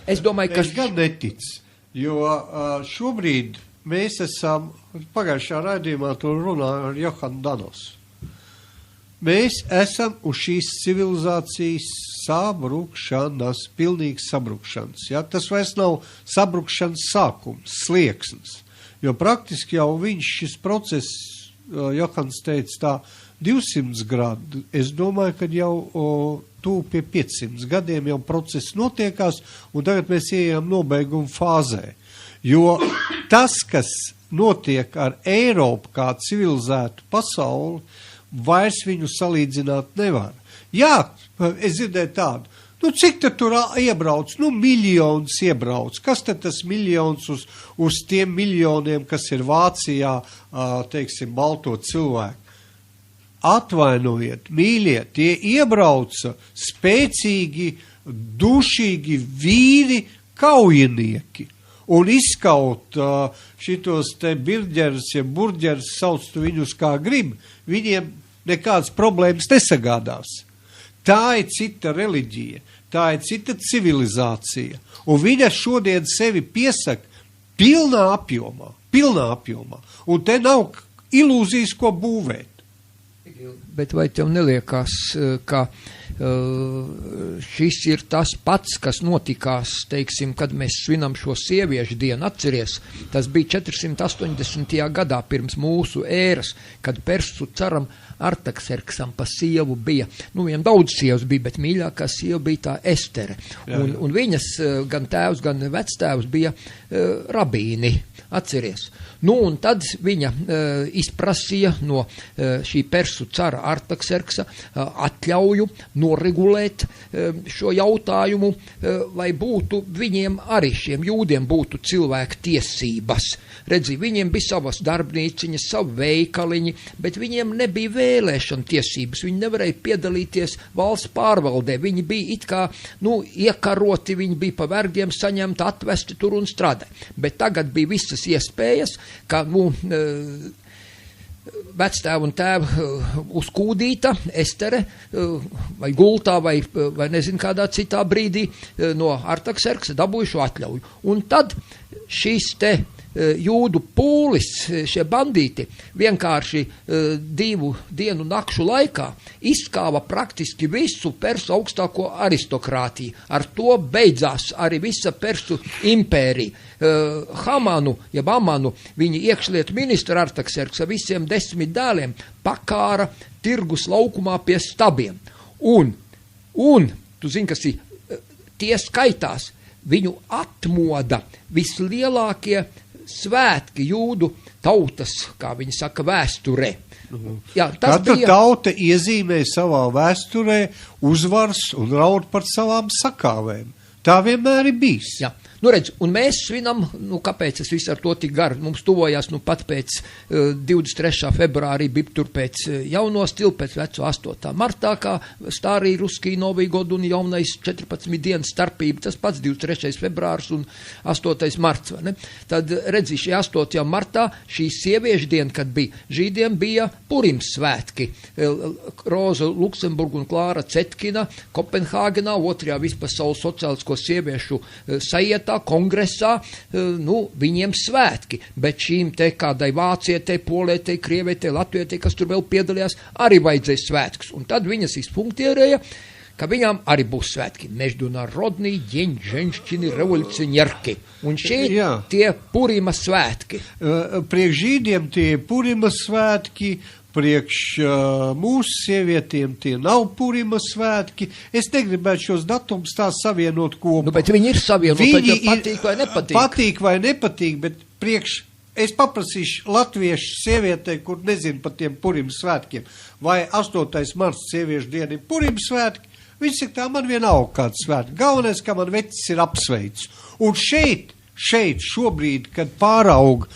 Es domāju, ka...
Es gan neticu, jo šobrīd mēs esam, pagājušā raidījumā to runāju ar Johanu Danosu. Mēs esam uz šīs civilizācijas sabrukšanas, pilnīgas sabrukšanas. Ja? Tas vairs nav sabrukšanas sākums, slieksnis, jo praktiski jau šis process, Johans teica tā, 200 grādu, es domāju, ka jau tūp pie 500 gadiem jau process notiekās, un tagad mēs ejam nobeiguma fāzē. Jo tas, kas notiek ar Eiropu kā civilizētu pasauli, vairs viņu salīdzināt nevar. Jā, es dzirdēju tādu. Cik tad tur iebrauc? Miljonus iebrauc. Kas tad tas miljons uz tiem miljoniem, kas ir Vācijā, teiksim, balto cilvēku? Atvainojiet, mīļie, tie iebrauca spēcīgi, dušīgi vīri kaujinieki. Un izskaut šitos te birģerus, ja burģerus sauc tu viņus kā grib, viņiem nekādas problēmas nesagādās. Tā ir cita reliģija, tā ir cita civilizācija. Un viņa šodien sevi piesaka pilnā apjomā. Un te nav ilūzijas, ko būvēt.
Bet vai tev neliekās, ka šis ir tas pats, kas notikās, teiksim, kad mēs svinam šo sieviešu dienu? Atceries, tas bija 480. gadā pirms mūsu ēras, kad Persu caram Artakserksam pa sievu bija, viņam daudz sievas bija, bet mīļākā sieva bija tā Estere. Un viņas gan tēvs, gan vectēvs bija rabīni, atceries. Un tad viņa izprasīja no šī Persu cara Artakserksa atļauju noregulēt šo jautājumu, lai būtu viņiem arī šiem jūdiem būtu cilvēku tiesības. Redzi, viņiem bija savas darbnīciņas, savu veikaliņi, bet viņiem nebija vēlēšana tiesības, viņi nevarēja piedalīties valsts pārvaldē, viņi bija it kā, iekaroti, viņi bija pa vergiem saņemti, atvesti tur un strādāja. Bet tagad bija visas iespējas, ka, vectēvu un tēvu uzkūdīta Estere vai gultā vai nezinu kādā citā brīdī no Artakserksa dabūja šo atļauju. Un tad šīs te jūdu pūlis, šie bandīti, vienkārši 2 dienu nakšu laikā izskāva praktiski visu Persu augstāko aristokrātiju. Ar to beidzās arī visa Persu impērija. Hamanu, jeb Amanu, viņa iekšlietu ministra Artakserks ar visiem 10 dēliem pakāra tirgus laukumā pie stabiem. Un tu zini, kas ir, tie skaitās, viņu atmoda vislielākie svētki jūdu tautas, kā viņi saka, vēsturē. Jā,
katra tauta iezīmē savā vēsturē uzvars un raud par savām sakāvēm. Tā vienmēr ir bijis.
Jā. Redz, un mēs svinam, kāpēc es visu ar to tik garu, mums tuvojās, pat pēc 23. februārī bija tur pēc jauno stilu, pēc veco 8. martā, kā stārī ruskī novī godu un jaunais 14 dienas starpība, tas pats 23. februārs un 8. marts, vai ne? Tad redzi, šī 8. martā, šī sieviešu diena, kad bija, žīdiem bija Purims svētki, Roza Luksemburga un Klāra Cetkina, Kopenhāgenā, 2. vispasaules sociālisko sieviešu sajietā, parlamentā, kongresā, viņiem svētki, bet šīm te kādai vācietei, polietei, krievietei, latvietei, kas tur vēl piedalījās, arī vajadzēja svētkus. Un tad viņas izpunktierēja, ka viņām arī būs svētki. Международный день женщины-революционерки. Un šeit tie Purima svētki.
Priekš žīdiem tie Purima svētki, priekš mūsu sievietiem tie nav Purima svētki. Es negribētu šos datumus tā savienot kopā.
Bet viņi ir savienot, tad patīk vai nepatīk.
Patīk vai nepatīk, bet priekš es paprasīšu latviešu sievietei, kur nezinu par tiem Purima svētkiem, vai 8. marts sieviešu diena ir Purima svētki. Viņš saka, tā man vienalga kāds svētki. Galvenais, ka man vecis ir apsveicis. Un šeit šobrīd, kad pāraug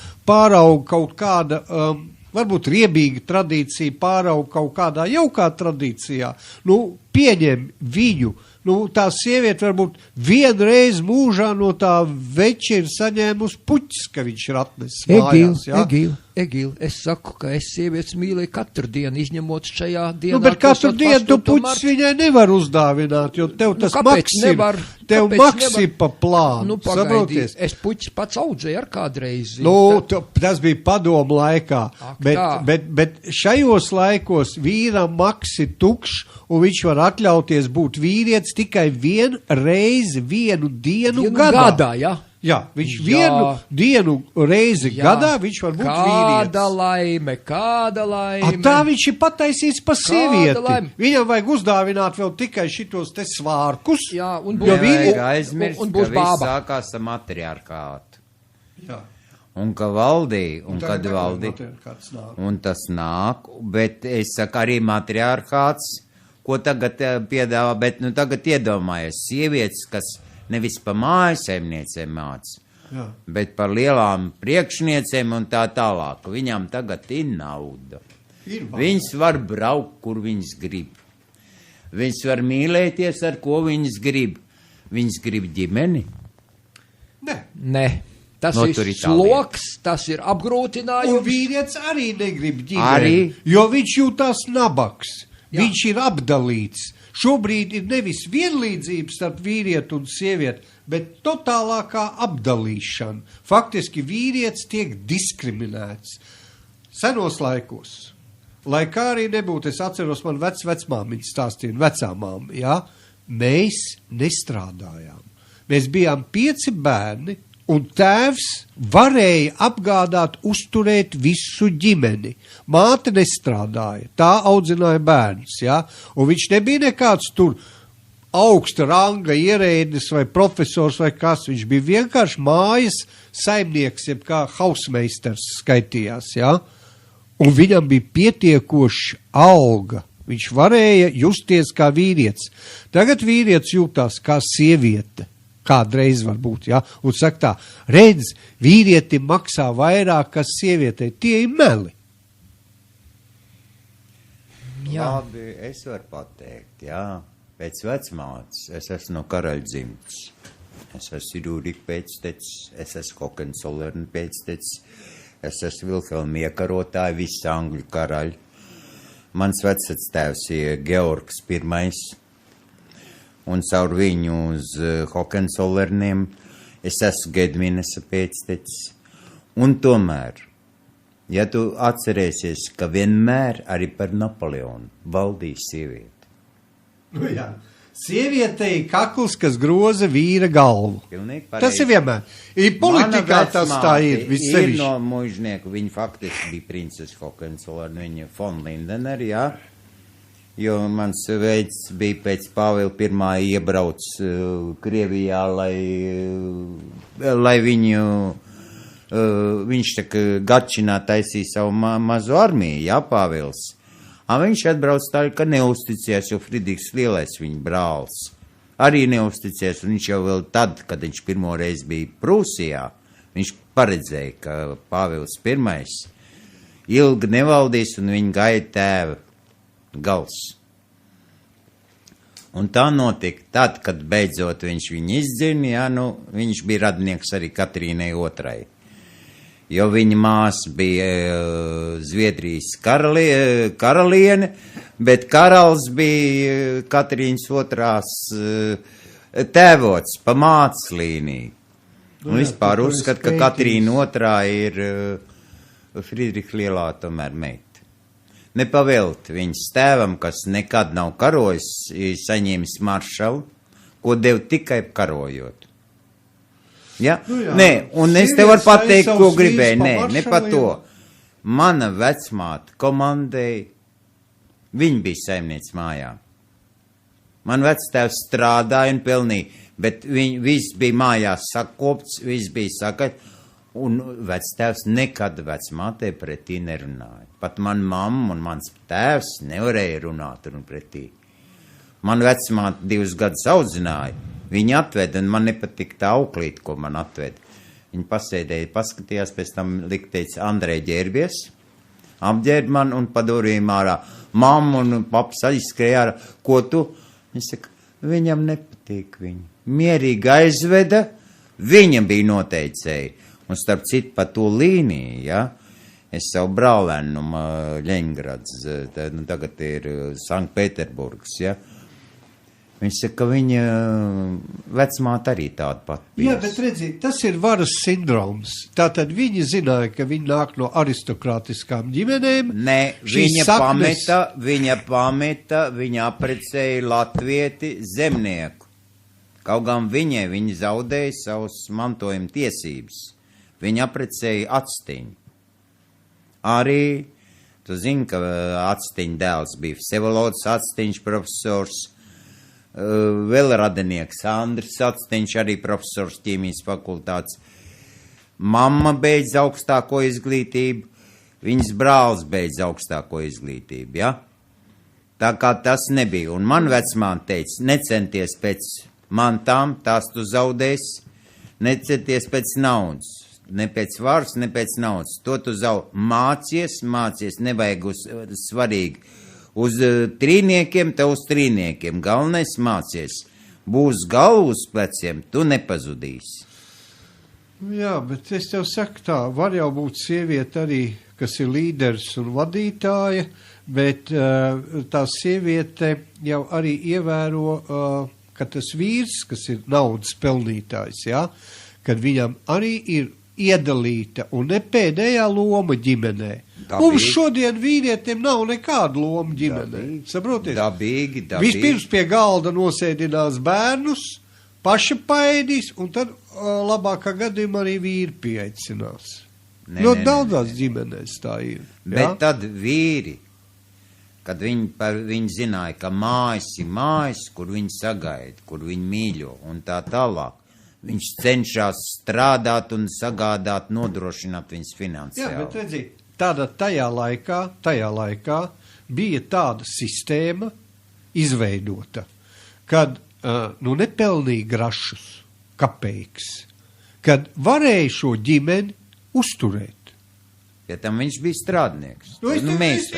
kaut kāda, varbūt riebīga tradīcija, pāraug kaut kādā jaukā tradīcijā, pieņem viņu. Tā sieviete varbūt vienreiz mūžā no tā veča ir saņēmusi puķis, ka viņš ir atnesis mājās.
Egīl, es saku, ka es sievietes mīlēju katru dienu, izņemot šajā dienā.
Bet katru dienu tu puķis viņai nevar uzdāvināt, jo tev tas maks ir pa plānu.
Pagaidīt, es puķis pats audzēju ar kādreiz.
Tas bija padomu laikā, bet šajos laikos vīram maks ir tukšs, un viņš var atļauties būt vīrietis tikai vienu dienu gadā. Jā, viņš vienu dienu reizi gadā viņš var būt vīrietis.
Kāda laime.
Tā viņš ir pataisīts pa sievieti. Viņam vajag uzdāvināt vēl tikai šitos te svārkus.
Jā, un
vajag aizmirst, ka viss sākās ar matriarkātu.
Jā.
Un ka valdīja, un kad valdīja, un tas nāk, bet es saku arī matriarkāts, ko tagad piedāvā, bet tagad iedomājies sievietes, kas nevis pa mājasaimniecēm māca, bet par lielām priekšniecēm un tā tālāk. Viņām tagad ir nauda. Viņas var braukt, kur viņas grib. Viņas var mīlēties, ar ko viņas grib. Viņas grib ģimeni?
Nē. Tas ir sloks, tas ir apgrūtinājums.
Un vīrietis arī negrib ģimeni, jo viņš jūtās nabaks. Viņš ir apdalīts. Šobrīd ir nevis vienlīdzības starp vīrieti un sievieti, bet totālākā apdalīšana. Faktiski vīrietis tiek diskriminēts. Senos laikos, lai kā arī nebūtu, es atceros, man vecmāmiņa stāstīja, vecā māma, mēs nestrādājām. Mēs bijām 5 bērni, un tēvs varēja apgādāt, uzturēt visu ģimeni. Māte nestrādāja, tā audzināja bērnus, un viņš nebija nekāds tur augsta ranga ierēdnis vai profesors vai kas, viņš bija vienkārši mājas saimnieks, jeb kā hausmeisters skaitījās, un viņam bija pietiekoši alga. Viņš varēja justies kā vīrietis. Tagad vīrietis jūtās kā sieviete. Kādreiz var būt, un saka tā, redz, vīrietim maksā vairāk, kas sievietei, tie ir meli.
Labi, es varu pateikt, pēc vecmātes, es esmu no karaļdzimtes, es esmu Rūrika pēctecis, es esmu Hohenzollern pēctecis, es esmu Vilhelma iekarotāja, visi angļu karaļi. Mans vectēvs ir Georgs I. Un caur viņu uz Hohenzollerniem es esmu Gedminesa pēctecis. Un tomēr, ja tu atcerēsies, ka vienmēr arī par Napoleonu valdīs sieviete.
Sievietei kakls, kas groza vīra galvu. Tas ir vienmēr. Ir politikā tas tā ir.
Ir no mužnieku, viņa faktiski bija princese Hohenzollern, viņa von Lindener, jo mans veids bija pēc Pāvila I iebrauc Krievijā, lai viņš Gačinā taisīja savu mazu armiju, Pāvils. Viņš atbrauc tā, ka neuzticējās, jo Fridriks Lielais viņa brālis arī neuzticējās, un viņš jau vēl tad, kad viņš pirmo reizi bija Prūsijā, viņš paredzēja, ka Pāvils I ilgi nevaldīs, un viņa gaida tēva gals. Un tā notika tad, kad beidzot viņš viņu izdzirna, viņš bija radinieks arī Katrīnai II. Jo viņa māsa bija Zviedrijas karaliene, bet karalis bija Katrīnas II tēvots pa mātes līniju. Un vispār uzskat, ka Katrīna otrā ir Friedriha Lielā tomēr meita. Nepavēlt viņas tēvam, kas nekad nav karojis, saņēmis maršalu, ko dev tikai karojot. Ja? Nē, un es te varu pateikt, ko gribēju. Ne par to. Mana vecmāte komandēja, viņa bija saimniec mājā. Man vectēvs strādāja un pelnīja, bet viss bija mājās sakopts, viss bija sakat, un vectēvs nekad vecmātei pretī nerunāja. Pat man mamma un mans tēvs nevarēja runāt un pretī. Man vecmāte 2 gadus audzināja, viņa atveda, un man nepatika tā auklīt, ko man atveda. Viņa pasēdēja, paskatījās, pēc tam teica, Andrej ģērbies, apģērb man un padorīja ārā. Mamma un paps aizskrēja ārā, ko tu? Viņa saka, viņam nepatīk viņa. Mierīgi aizveda, viņam bija noteicēji. Un starp citu pa to līniju, ja, es savu brālēnu no Ļeņgrads, tagad ir Sanktpēterburgas, ja. Viņš saka, ka viņa vecmāte arī tāda pat bija.
Jā, bet redzi, tas ir varas sindroms. Tātad viņi zināja, ka viņi nāk no aristokrātiskām ģimenēm.
Nē, viņa pameta, viņa aprecēja latvieti zemnieku. Kaut gan viņa zaudēja savus mantojuma tiesības. Viņa aprecēja Actiņu. Arī, tu zini, ka Actiņa dēls bija Vsevolods Actiņš profesors, vēl radinieks Andris Actiņš, arī profesors ķīmijas fakultātes. Mamma beidz augstāko izglītību, viņas brālis beidz augstāko izglītību, ja? Tā kā tas nebija. Un man vecmāte teica, necenties pēc mantām, tās tu zaudēsi, necenties pēc naudas, ne pēc varas, ne pēc naudas. To tu mācies, nevajag svarīgi. Uz trīniekiem, te uz trīniekiem. Galvenais mācies. Būs galvu uz pleciem, tu nepazudīsi.
Jā, bet es tev saku tā, var jau būt sieviete arī, kas ir līderis un vadītāja, bet tā sieviete jau arī ievēro, ka tas vīrs, kas ir naudas pelnītājs, jā, kad viņam arī ir iedalīta un ne pēdējā loma ģimenē. Mums šodien vīrietiem nav nekāda loma ģimenē. Saprotiet?
Dabīgi.
Vispirms pie galda nosēdinās bērnus, paši paēdīs, un tad labākā gadījumā arī vīri pieaicinās. Ļoti daudzās ģimenēs tā ir.
Bet tad vīri, kad viņi zināja, ka mājas ir mājas, kur viņi sagaida, kur viņi mīļo un tā tālāk. Viņš cenšas strādāt un sagādāt, nodrošināt viņas finansiāli.
Jā, bet redziet, tajā laikā bija tāda sistēma izveidota, kad nepelnīja grašus, kapeiks, kad varēja šo ģimeni uzturēt.
Ja tam viņš bija strādnieks.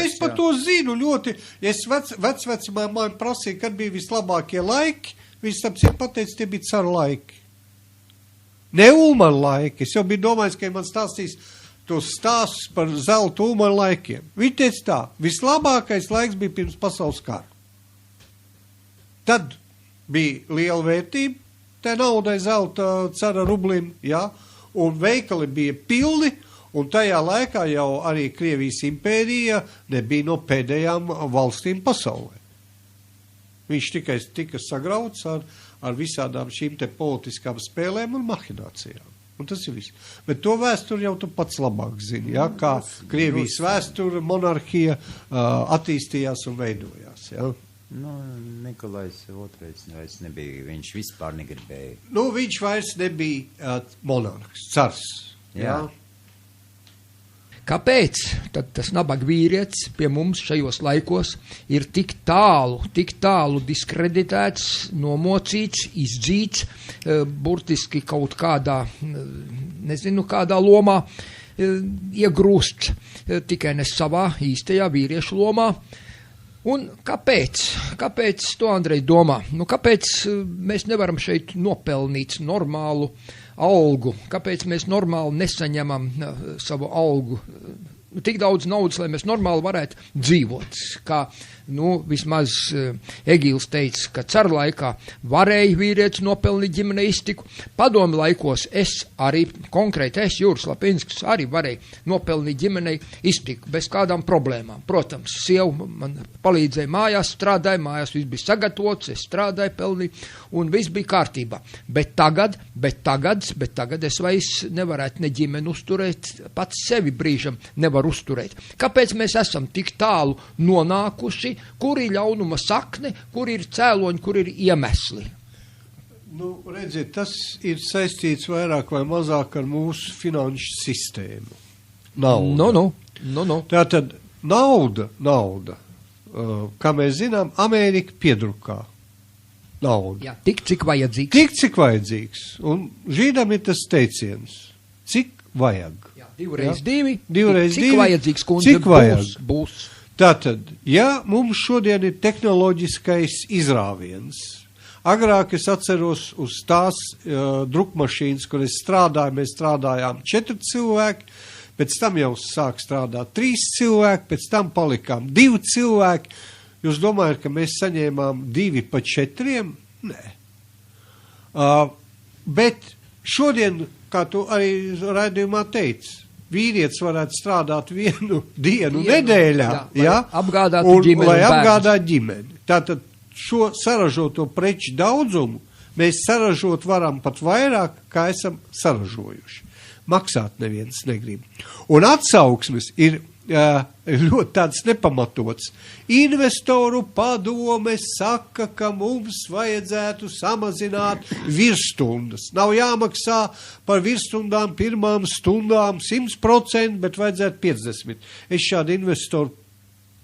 Es par to zinu ļoti. Es vecvecumā prasīju, kad bija vislabākie laiki, viņš tāpēc pateica, tie bija caru laiki. Ne Ulmana laiki. Es jau biju domājis, ka man stāstīs tos stāstus par zelta Ulmana laikiem. Viņi teica tā, vislabākais laiks bija pirms pasaules kara. Tad bija liela vērtība, tā naudai zelta cara rublim, jā, un veikali bija pilni, un tajā laikā jau arī Krievijas impērija nebija no pēdējām valstīm pasaulē. Viņš tikai tika sagrauts ar visādām šīm te politiskām spēlēm un mahinācijām. Un tas ir viss. Bet to vēsturi jau tu pats labāk zini, ja? Kā Krievijas vēsture, monarhija attīstījās un veidojās. Ja?
Nikolais II vairs nebija, viņš vispār negribēja.
Viņš vairs nebija monarhs, cars. Ja?
Kāpēc tad tas nabaga vīrietis pie mums šajos laikos ir tik tālu diskreditēts, nomocīts, izdzīts, burtiski kaut kādā, nezinu, kādā lomā iegrūsts, tikai ne savā īstajā vīriešu lomā? Un kāpēc? Kāpēc to Andrej domā? Kāpēc mēs nevaram šeit nopelnīt normālu algu? Kāpēc mēs normāli nesaņemam savu algu? Tik daudz naudas, lai mēs normāli varētu dzīvot, kā vismaz Egīls teica, ka caru laikā varēja vīrietis nopelnīt ģimene iztiku. Padomi laikos konkrēti Juris Lapinsks, arī varēja nopelnīt ģimenei iztiku bez kādām problēmām. Protams, sieva man palīdzēja mājās, strādāja, mājās viss bija sagatavots, es strādāju, pelnīju, un viss bija kārtībā. Bet tagad es vairs nevarētu ne ģimeni uzturēt, pats sevi brīžam nevar uzturēt. Kāpēc mēs esam tik tālu nonākuši, kur ir ļaunuma sakne, kur ir cēloņi, kur ir iemesli?
Redziet, tas ir saistīts vairāk vai mazāk ar mūsu finanšu sistēmu. Nauda. Tātad nauda, kā mēs zinām, Amerika piedrukā naudu.
Jā, tik, cik vajadzīgs. Un žīdam ir tas teiciens, cik vajag. Jā, 2x2,
cik
vajadzīgs, kundze, būs.
Tātad, ja mums šodien ir tehnoloģiskais izrāviens, agrāk es atceros uz tās drukmašīnas, kur es strādāju, mēs strādājām 4 cilvēki, pēc tam jau sāk strādāt 3 cilvēki, pēc tam palikām 2 cilvēki. Jūs domājat, ka mēs saņēmām 2 pa 4? Nē. Bet šodien, kā tu arī raidījumā teici, vīrietis varētu strādāt 1 dienu nedēļā,
lai apgādātu
ģimeni. Tātad šo saražoto preču daudzumu mēs saražot varam pat vairāk, kā esam saražojuši. Maksāt neviens negrib. Un atsauksmes ir ļoti tāds nepamatots. Investoru padome saka, ka mums vajadzētu samazināt virsstundas. Nav jāmaksā par virsstundām pirmām stundām 100%, bet vajadzētu 50%. Es šādu investoru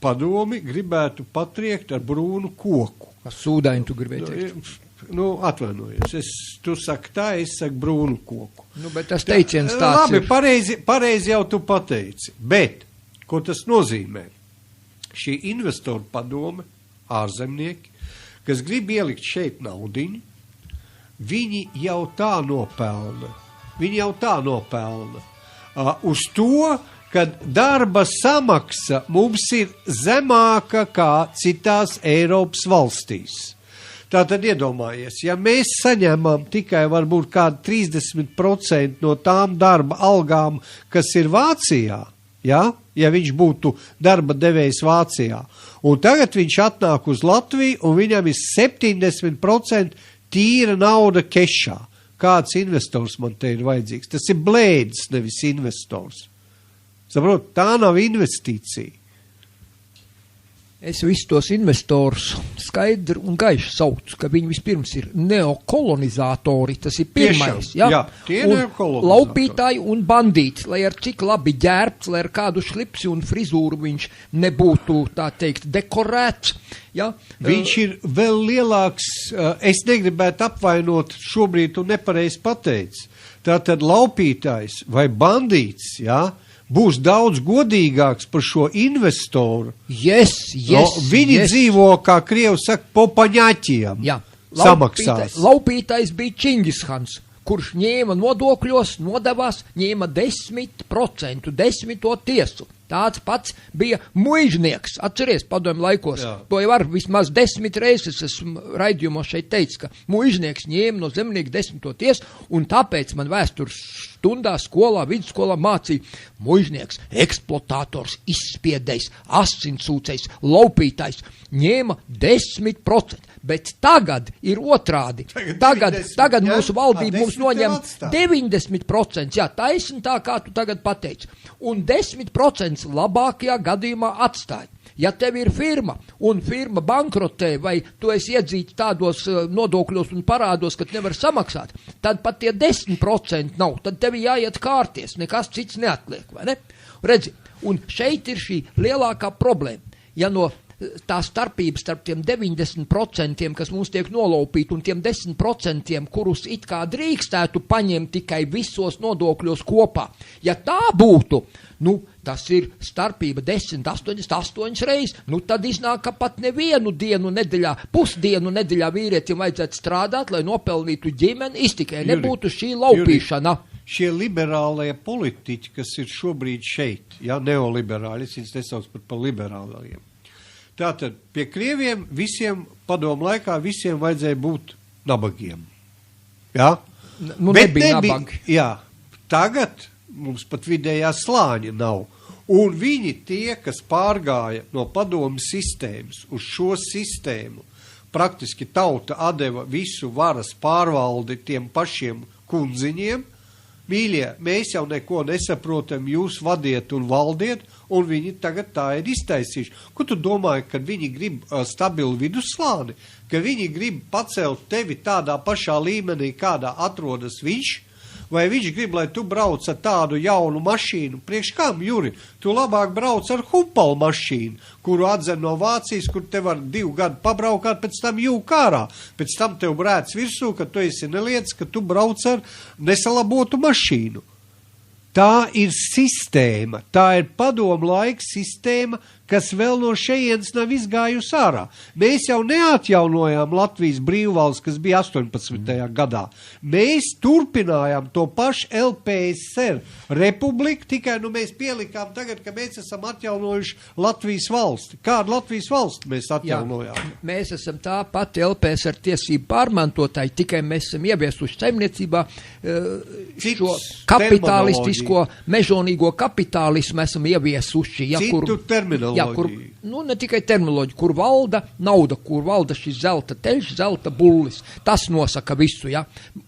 padomi gribētu patriekt ar brūnu koku.
Ar sūdaini tu gribēji teikt?
Atvainojies. Tu saki tā, es saku brūnu koku.
Bet tas teiciens tāds
ir. Labi, pareizi jau tu pateici, bet ko tas nozīmē? Šī investoru padome, ārzemnieki, kas grib ielikt šeit naudiņu, viņi jau tā nopelna. Uz to, ka darba samaksa mums ir zemāka kā citās Eiropas valstīs. Tātad iedomājies, ja mēs saņemam tikai varbūt kādu 30% no tām darba algām, kas ir Vācijā, ja viņš būtu darba devējs Vācijā, un tagad viņš atnāk uz Latviju, un viņam ir 70% tīra nauda kešā. Kāds investors man te ir vajadzīgs? Tas ir blēdis, nevis investors. Saprot, tā nav investīcija.
Es visus tos investorus skaidri un gaiši saucu, ka viņi vispirms ir neokolonizatori, tas ir pirmais, laupītāji un bandīti, lai ar cik labi ģērbts, lai ar kādu šlipsi un frizūru viņš nebūtu, tā teikt, dekorēts. Ja?
Viņš ir vēl lielāks, es negribētu apvainot, šobrīd tu nepareizi pateici, tātad laupītājs vai bandīts, būs daudz godīgāks par šo investoru. Viņi dzīvo, kā Krievi saka, po paņaķiem. Samaksās.
Laupītājs bija Čingishans, kurš ņēma nodokļos, nodevās, ņēma 10%, 10. tiesu. Tāds pats bija muižnieks. Atceries, padomju laikos. To jau var vismaz 10 reizes esmu raidījumos šeit teicis, ka muižnieks ņēma no zemnieka 10. tiesu, un tāpēc man vēstures stundā, skolā, vidusskolā mācīja muižnieks, eksploatātors, izspiedējs, asinsūcējs, laupītājs ņēma 10%. Bet tagad ir otrādi. Tagad mūsu valdība mums noņem 90%. Taisni tā, kā tu tagad pateici. Un 10% labākajā gadījumā atstāja. Ja tev ir firma, un firma bankrotē, vai tu esi iedzīts tādos nodokļos un parādos, ka nevar samaksāt, tad pat tie 10% nav. Tad tev jāiet kārties, nekas cits neatliek, vai ne? Redzi, un šeit ir šī lielākā problēma. Ja no tā starpības starp tiem 90%, kas mums tiek nolaupīti, un tiem 10%, kurus it kā drīkstētu paņemt tikai visos nodokļos kopā. Ja tā būtu, tas ir starpība 88 reizes, tad iznāk, ka pat nevienu dienu nedēļā, pusdienu nedēļā vīrietim vajadzētu strādāt, lai nopelnītu ģimeni, iztikai nebūtu šī laupīšana.
Šie liberālie politiķi, kas ir šobrīd šeit, neoliberāli, es viņus nesauc par liberālajiem. Tātad pie krieviem visiem padomu laikā visiem vajadzēja būt nabagiem. Jā?
Nu, nebija nabagi.
Jā, tagad mums pat vidējā slāņa nav. Un viņi tie, kas pārgāja no padomu sistēmas uz šo sistēmu, praktiski tauta atdeva visu varas pārvaldi tiem pašiem kundziņiem. Mīļie, mēs jau neko nesaprotam, jūs vadiet un valdiet, un viņi tagad tā ir iztaisījuši. Ko tu domāji, kad viņi grib stabilu vidusslāni, ka viņi grib pacelt tevi tādā pašā līmenī, kādā atrodas viņš, vai viņš grib, lai tu brauc ar tādu jaunu mašīnu? Priekš kam, Juri? Tu labāk brauc ar hupalu mašīnu, kuru atdzen no Vācijas, kur te var 2 gadu pabraukāt, pēc tam jūk ārā. Pēc tam tev brēc virsū, ka tu esi neliec, ka tu brauc ar nesalabotu mašīnu. Tā ir sistēma, tā ir padomu laika sistēma, kas vēl no šejienes nav izgājusi ārā. Mēs jau neatjaunojām Latvijas brīvvalsts, kas bija 18. gadā. Mēs turpinājām to pašu LPSR republiku, tikai mēs pielikām tagad, ka mēs esam atjaunojuši Latvijas valsti. Kādu Latvijas valsti mēs atjaunojām?
Jā, mēs esam tā pati LPSR tiesību pārmantotāji, tikai mēs esam ieviesuši saimniecībā šo kapitalistisko, mežonīgo kapitālismu esam ieviesuši. Ja,
citu terminoloģiju.
Jā, kur, nu, ne tikai terminoloģija, kur valda nauda, kur valda šis zelta teļš, zelta bullis. Tas nosaka visu, ja.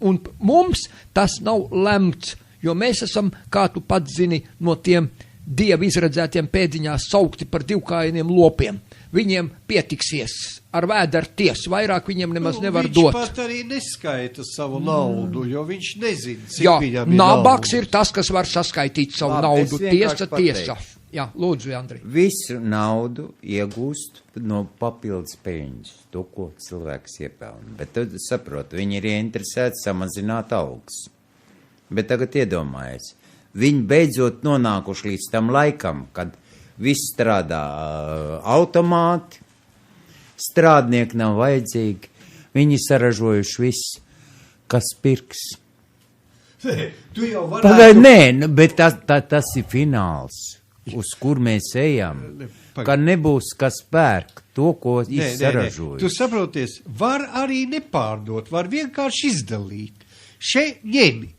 Un mums tas nav lemts, jo mēs esam, kā tu pats zini, no tiem dievu izredzētiem pēdiņās saukti par divkājiem lopiem. Viņiem pietiksies ar vēderu tiesu, vairāk viņiem nemaz nevar dot.
Viņš pat arī neskaita savu naudu, jo viņš nezina, cik viņam ir
nabaks
naudas.
Ir tas, kas var saskaitīt savu naudu. Tiesa. Jā, lūdzu, Andri.
Visu naudu iegūst no papildus peļņas, to, ko cilvēks iepelna. Bet tad saprot, viņi ir ieinteresēti samazināt algas. Bet tagad iedomājies, viņi beidzot nonākuši līdz tam laikam, kad viss strādā automāti, strādnieki nav vajadzīgi, viņi saražojuši viss, kas pirks.
Tu jau varētu...
Nē, bet tas ir fināls. Uz kur mēs ejam, ka nebūs kas pērk to, ko izsaražoja.
Tu saproties, var arī nepārdot, var vienkārši izdalīt. Šeit ņemi.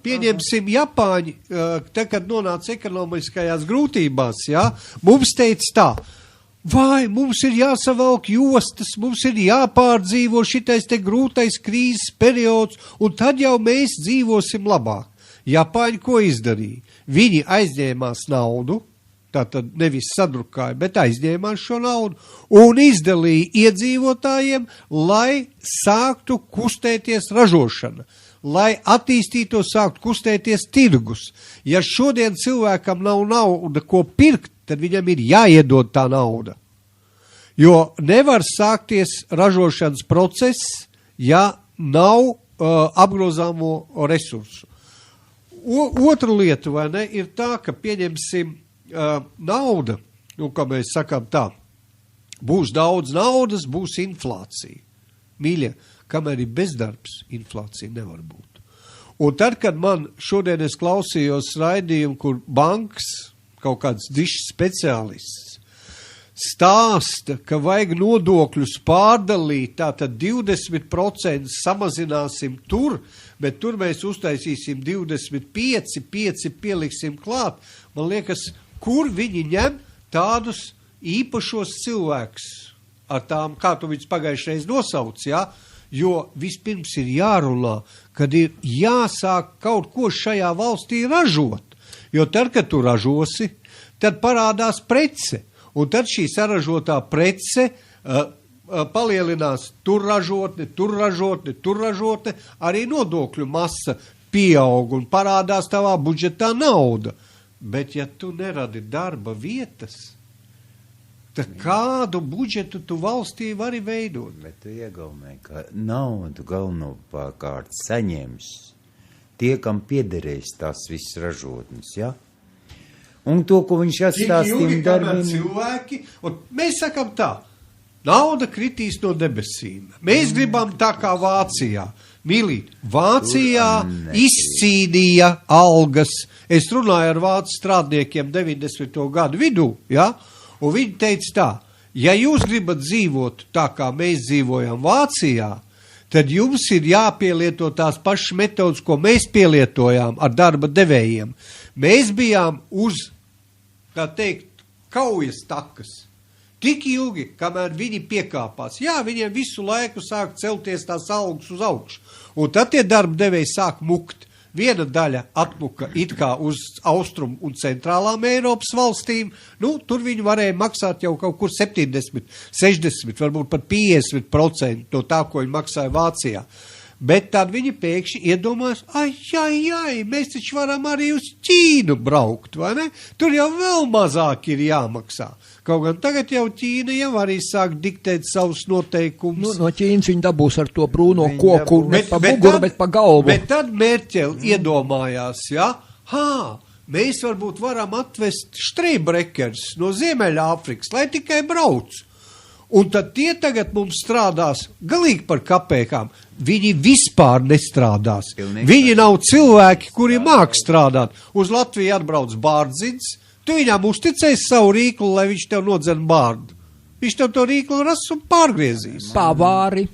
Pieņemsim Japāņi, te, kad nonāca ekonomiskajās grūtībās, jā, mums teica tā, vai mums ir jāsavalk jostas, mums ir jāpārdzīvo šitais te grūtais krīzes periods, un tad jau mēs dzīvosim labāk. Japāņi ko izdarīja? Viņi aizņēmās naudu, tātad nevis sadrukāja, bet aizņēmās šo naudu un izdalīja iedzīvotājiem, lai sāktu kustēties ražošana, lai attīstītos, sāktu kustēties tirgus. Ja šodien cilvēkam nav nauda, ko pirkt, tad viņam ir jāiedod tā nauda. Jo nevar sākties ražošanas process, ja nav apgrozāmo resursu. Otra lieta, vai ne, ir tā, ka pieņemsim nauda, nu, kā mēs sakām tā, būs daudz naudas, būs inflācija. Mīļie, kamēr ir bezdarbs, inflācija nevar būt. Un tad, kad man šodien es klausījos raidījumu, kur bankas, kaut kāds dišs speciālists, stāsta, ka vajag nodokļus pārdalīt, tātad 20% samazināsim tur, bet tur mēs uztaisīsim 25, 5 pieliksim klāt. Man liekas, kur viņi ņem tādus īpašos cilvēkus ar tām, kā tu viņus pagājušreiz nosauc, jā? Jo vispirms ir jārunā, kad ir jāsāk kaut ko šajā valstī ražot. Jo tad, kad tu ražosi, tad parādās prece. Un tad šī saražotā prece palielinās tur ražotne, arī nodokļu masa pieaug un parādās tavā budžetā nauda. Bet ja tu neradi darba vietas, tad kādu budžetu tu valstī vari veidot?
Bet tu iegaumē, ka naudu galvenokārt saņems tie, kam piederēs tās visas ražotnes, ja? Un to, ko viņš atstāstīja darbiem.
Cilvēki, un mēs sakam tā, nauda kritīs no debesīm. Mēs gribam tā kā Vācijā. Mīlīt, Vācijā izcīnīja algas. Es runāju ar vācu strādniekiem 90. gadu vidū, ja? Un viņi teica tā, Ja jūs gribat dzīvot tā, kā mēs dzīvojam Vācijā, tad jums ir jāpielieto tās pašas metodas, ko mēs pielietojām ar darba devējiem. Mēs bijām uz, kā teikt, kaujas takas. Tik ilgi, kamēr viņi piekāpās. Jā, viņiem visu laiku sāk celties tās algas uz augšu. Un tad tie darba devēji sāk mukt. Viena daļa atmuka it kā uz austrumu un centrālām Eiropas valstīm. Nu, tur viņi varēja maksāt jau kaut kur 70, 60, varbūt pat 50% no tā, ko viņi maksāja Vācijā. Bet tad viņi pēkšņi iedomājas, mēs taču varam arī uz Ķīnu braukt, vai ne? Tur jau vēl mazāk ir jāmaksā. Kaut gan tagad jau Ķīna jau arī sāk diktēt savus noteikumus.
Nu, no Ķīnas viņi dabūs ar to brūno koku, ne pa muguru, bet pa galvu.
Bet tad Merķeli iedomājās, mēs varbūt varam atvest štreibrekers no Ziemeļāfrikas, lai tikai brauc. Un tad tie tagad mums strādās galīgi par kapēkām. Viņi vispār nestrādās. Viņi nav cilvēki, kuri māk strādāt. Uz Latviju atbrauc bārdzins, tu viņām uzticēsi savu rīklu, lai viņš tev nodzen bārdu. Viņš tev to rīklu ras un pārgriezīs. Pavāri,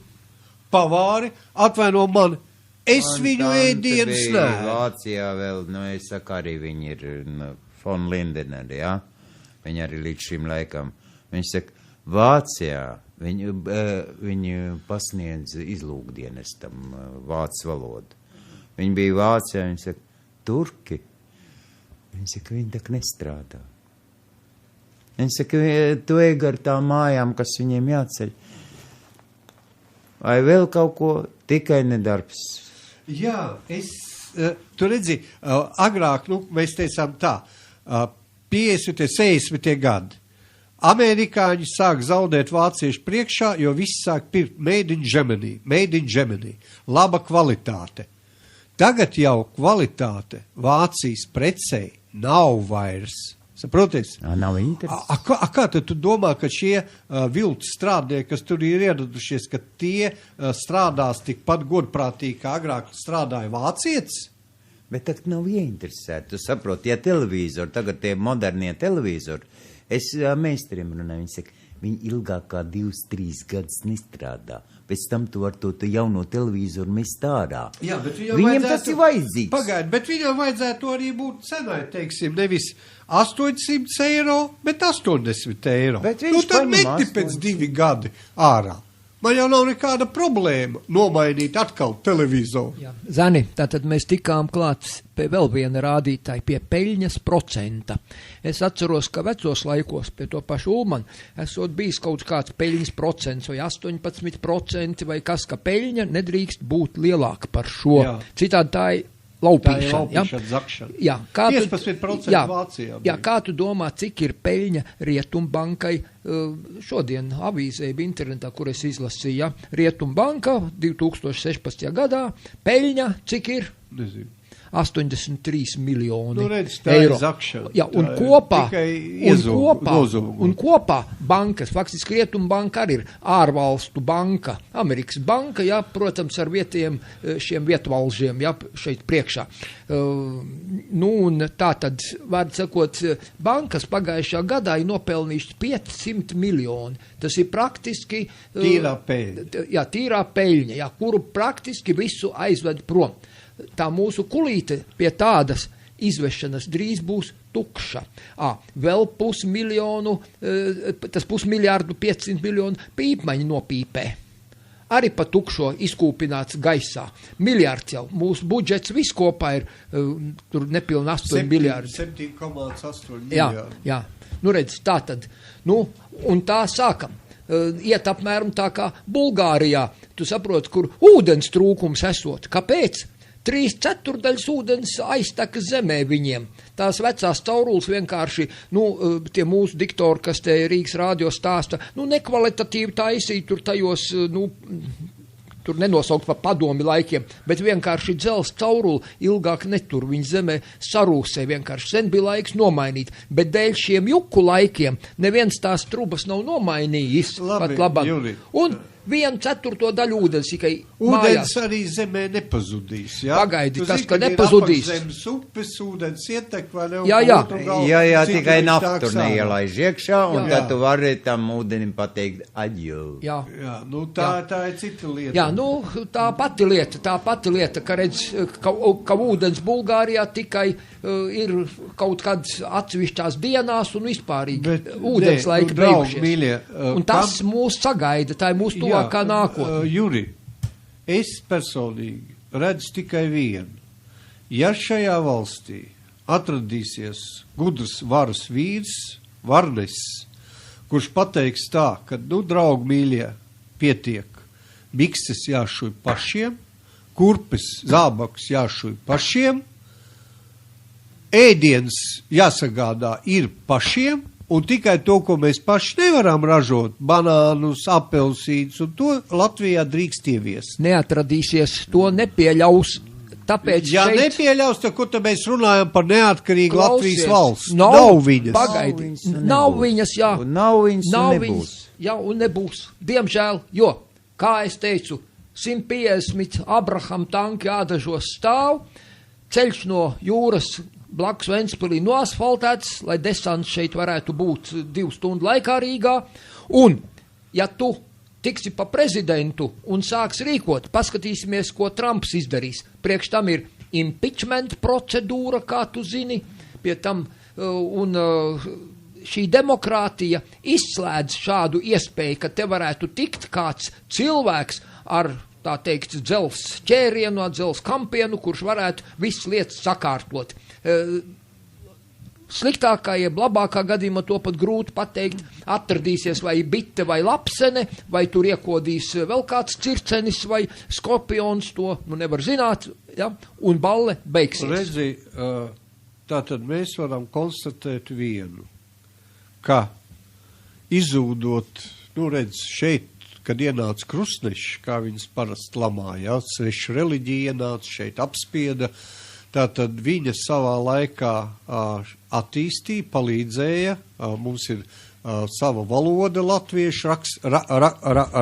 atvaino mani. Es viņu ēdienas neēdu.
Vācijā vēl, es saku, arī viņi ir von Lindeneri, ja? Viņi arī līdz šim laikam. Viņš saka, Vācijā viņu pasniedz izlūkdienestam vācu valodu. Viņi bija Vācijā, viņi saka, turki. Viņi saka, viņi tak nestrādā. Viņi saka, tu ej gar tām mājām, kas viņiem jāceļ. Vai vēl kaut ko, tikai nedarbs.
Jā, tu redzi, agrāk, mēs teicām tā, 50, 60 gadi. Amerikāņi sāk zaudēt vāciešu priekšā, jo viss sāk pirkt made in Germany, laba kvalitāte. Tagad jau kvalitāte Vācijas precei nav vairs. Saproties?
Nav interesi.
Kā tad tu domā, ka šie viltus strādnieki, kas tur ir ieradušies, ka tie strādās tikpat godprātīgi, kā agrāk strādāja vācietis?
Bet tagad nav ieinteresēti. Tu saproti, televīzori, tagad tie modernie televīzori, es meistariem runāju, viņi saka, viņi ilgāk kā 2-3 gadus nestrādā. Pēc tam tu ar to jauno televizoru mest ārā.
Jā, bet
viņiem tas ir vajadzīgs.
Pagaid, bet viņam vajadzētu arī būt cenai, teiksim, nevis 800 eiro, bet 80 eiro.
Bet
tad meti pēc 2 gadi ārā. Man jau nav nekāda problēma nomainīt atkal televizoru.
Jā. Zani, tātad mēs tikām klāts pie vēl viena rādītāja, pie peļņas procenta. Es atceros, ka vecos laikos pie to pašu Ulmanu esot bijis kaut kāds peļņas procents vai 18% vai kas, ka peļņa nedrīkst būt lielāka par šo. Jā. Citādi tā ir laupīšana,
zakšana.
Jā,
15% Vācijā.
Jā, kā tu domā, cik ir peļņa Rietumbankai? Šodien avīzē bija internetā, kur es izlasīju, ja? Rietumbanka 2016. gadā peļņa, cik ir?
Nezinu.
83 miljoni
eiro. Zakšana.
Jā, un kopā bankas, faktiski Rietumbanka arī ir ārvalstu banka, Amerikas banka, jā, protams, ar vietiem šiem vietvalžiem, jā, šeit priekšā. Un tā tad, vārds sakot, bankas pagājušā gadā ir nopelnījuši 500 miljoni. Tas ir praktiski
tīrā peļņa.
Jā, tīrā peļņa, jā, kuru praktiski visu aizved prom. Tā mūsu kulīte pie tādas izvešanas drīz būs tukša. Vēl tas 500 miljonu pīpmaņi nopīpē. Arī pa tukšo izkūpināts gaisā. Miljards jau. Mūsu budžets viss kopā ir tur nepilni 8 miljardi.
7,8 miljardi.
Jā. Nu redz, tā tad. Un tā sākam. Iet apmēram tā kā Bulgārijā. Tu saproti, kur ūdens trūkums esot. Kāpēc? 3/4 ūdens aizteka zemē viņiem. Tās vecās caurules vienkārši, tie mūsu diktori, kas te Rīgas rādio stāsta, nekvalitatīvi taisīja tur tajos, tur nenosaukt pa padomi laikiem, bet vienkārši dzels cauruli ilgāk netur, viņa zemē sarūsē, vienkārši sen bija laiks nomainīt, bet dēļ šiem juku laikiem neviens tās trubas nav nomainījis.
Labi,
pat labāk.
Juli.
Un 1/4 daļu ūdens tikai
Ūdens
mājās.
arī zemē nepazudīs, jā?
Pagaidi,
Tu
tas,
zini,
ka
kad ir
nepazudīs.
apakšzemes upes, ūdens ietek, vai ne? Un
Jā,
pa
jā.
otru galu
Jā,
citur
tikai
viņš
naftu
nāks ārā.
neielaiž iekšā, un
Jā.
tad tu vari tam ūdenim pateikt aģiju.
Jā.
Jā, nu tā ir cita lieta.
Jā, nu, tā pati lieta, ka redz, ka ūdens Bulgārijā tikai ir kaut kāds atsevišķās dienās un vispārīgi
Bet,
ūdens
nē,
laika
nu, draugi,
beigušies.
mīļie,
Un tas mūs sagaida, tā ir mūsu tuvākā nākotne.
Juri, es personīgi redzu tikai vienu. Ja šajā valstī atradīsies gudrs varas vīrs, varnesis, kurš pateiks tā, ka, nu, draugi mīļie, pietiek, bikses jāšuj pašiem, kurpes, zābakus jāšuj pašiem, ēdiens jāsagādā ir pašiem, un tikai to, ko mēs paši nevaram ražot, banānus, apelsīnus, un to Latvijā drīkst ieviest.
Neatradīsies, to nepieļaus. Tāpēc
Ja
šeit
nepieļaus, tad ko tad mēs runājam par neatkarīgu
klausies,
Latvijas valsts?
Nav,
Nav viņas.
Pagaidi,
Nav viņas un
nav
nebūs.
viņas, jā.
Un nav viņas un
Nav
nebūs.
viņas, jā, un nebūs. Diemžēl, jo, kā es teicu, 150 Abraham tanki ādažos stāv, ceļš no jūras blakus Ventspilī noasfaltēts, lai desants šeit varētu būt 2 stundu laikā Rīgā, un, ja tu tiksi pa prezidentu un sāks rīkot, paskatīsimies, ko Trumps izdarīs. Priekš tam ir impeachment procedūra, kā tu zini, pie tam, un šī demokrātija izslēdz šādu iespēju, ka te varētu tikt kāds cilvēks ar, tā teikt, dzels ķērienu, ar dzels kampienu, kurš varētu visas lietas sakārtot. Sliktākā, jeb labākā gadījumā to pat grūti pateikt, atradīsies vai bite vai lapsene, vai tur iekodīs vēl kāds circenis vai skorpions, to nu nevar zināt, ja? Un balle beigsies.
Redzi, tātad mēs varam konstatēt vienu, ka izzūdot, nu redz, šeit, kad ienāca krustneši, kā viņas parasti lamāja, sveša reliģija ienāca, šeit apspieda, tātad viņa savā laikā attīstīja, palīdzēja, mums ir sava valoda latviešu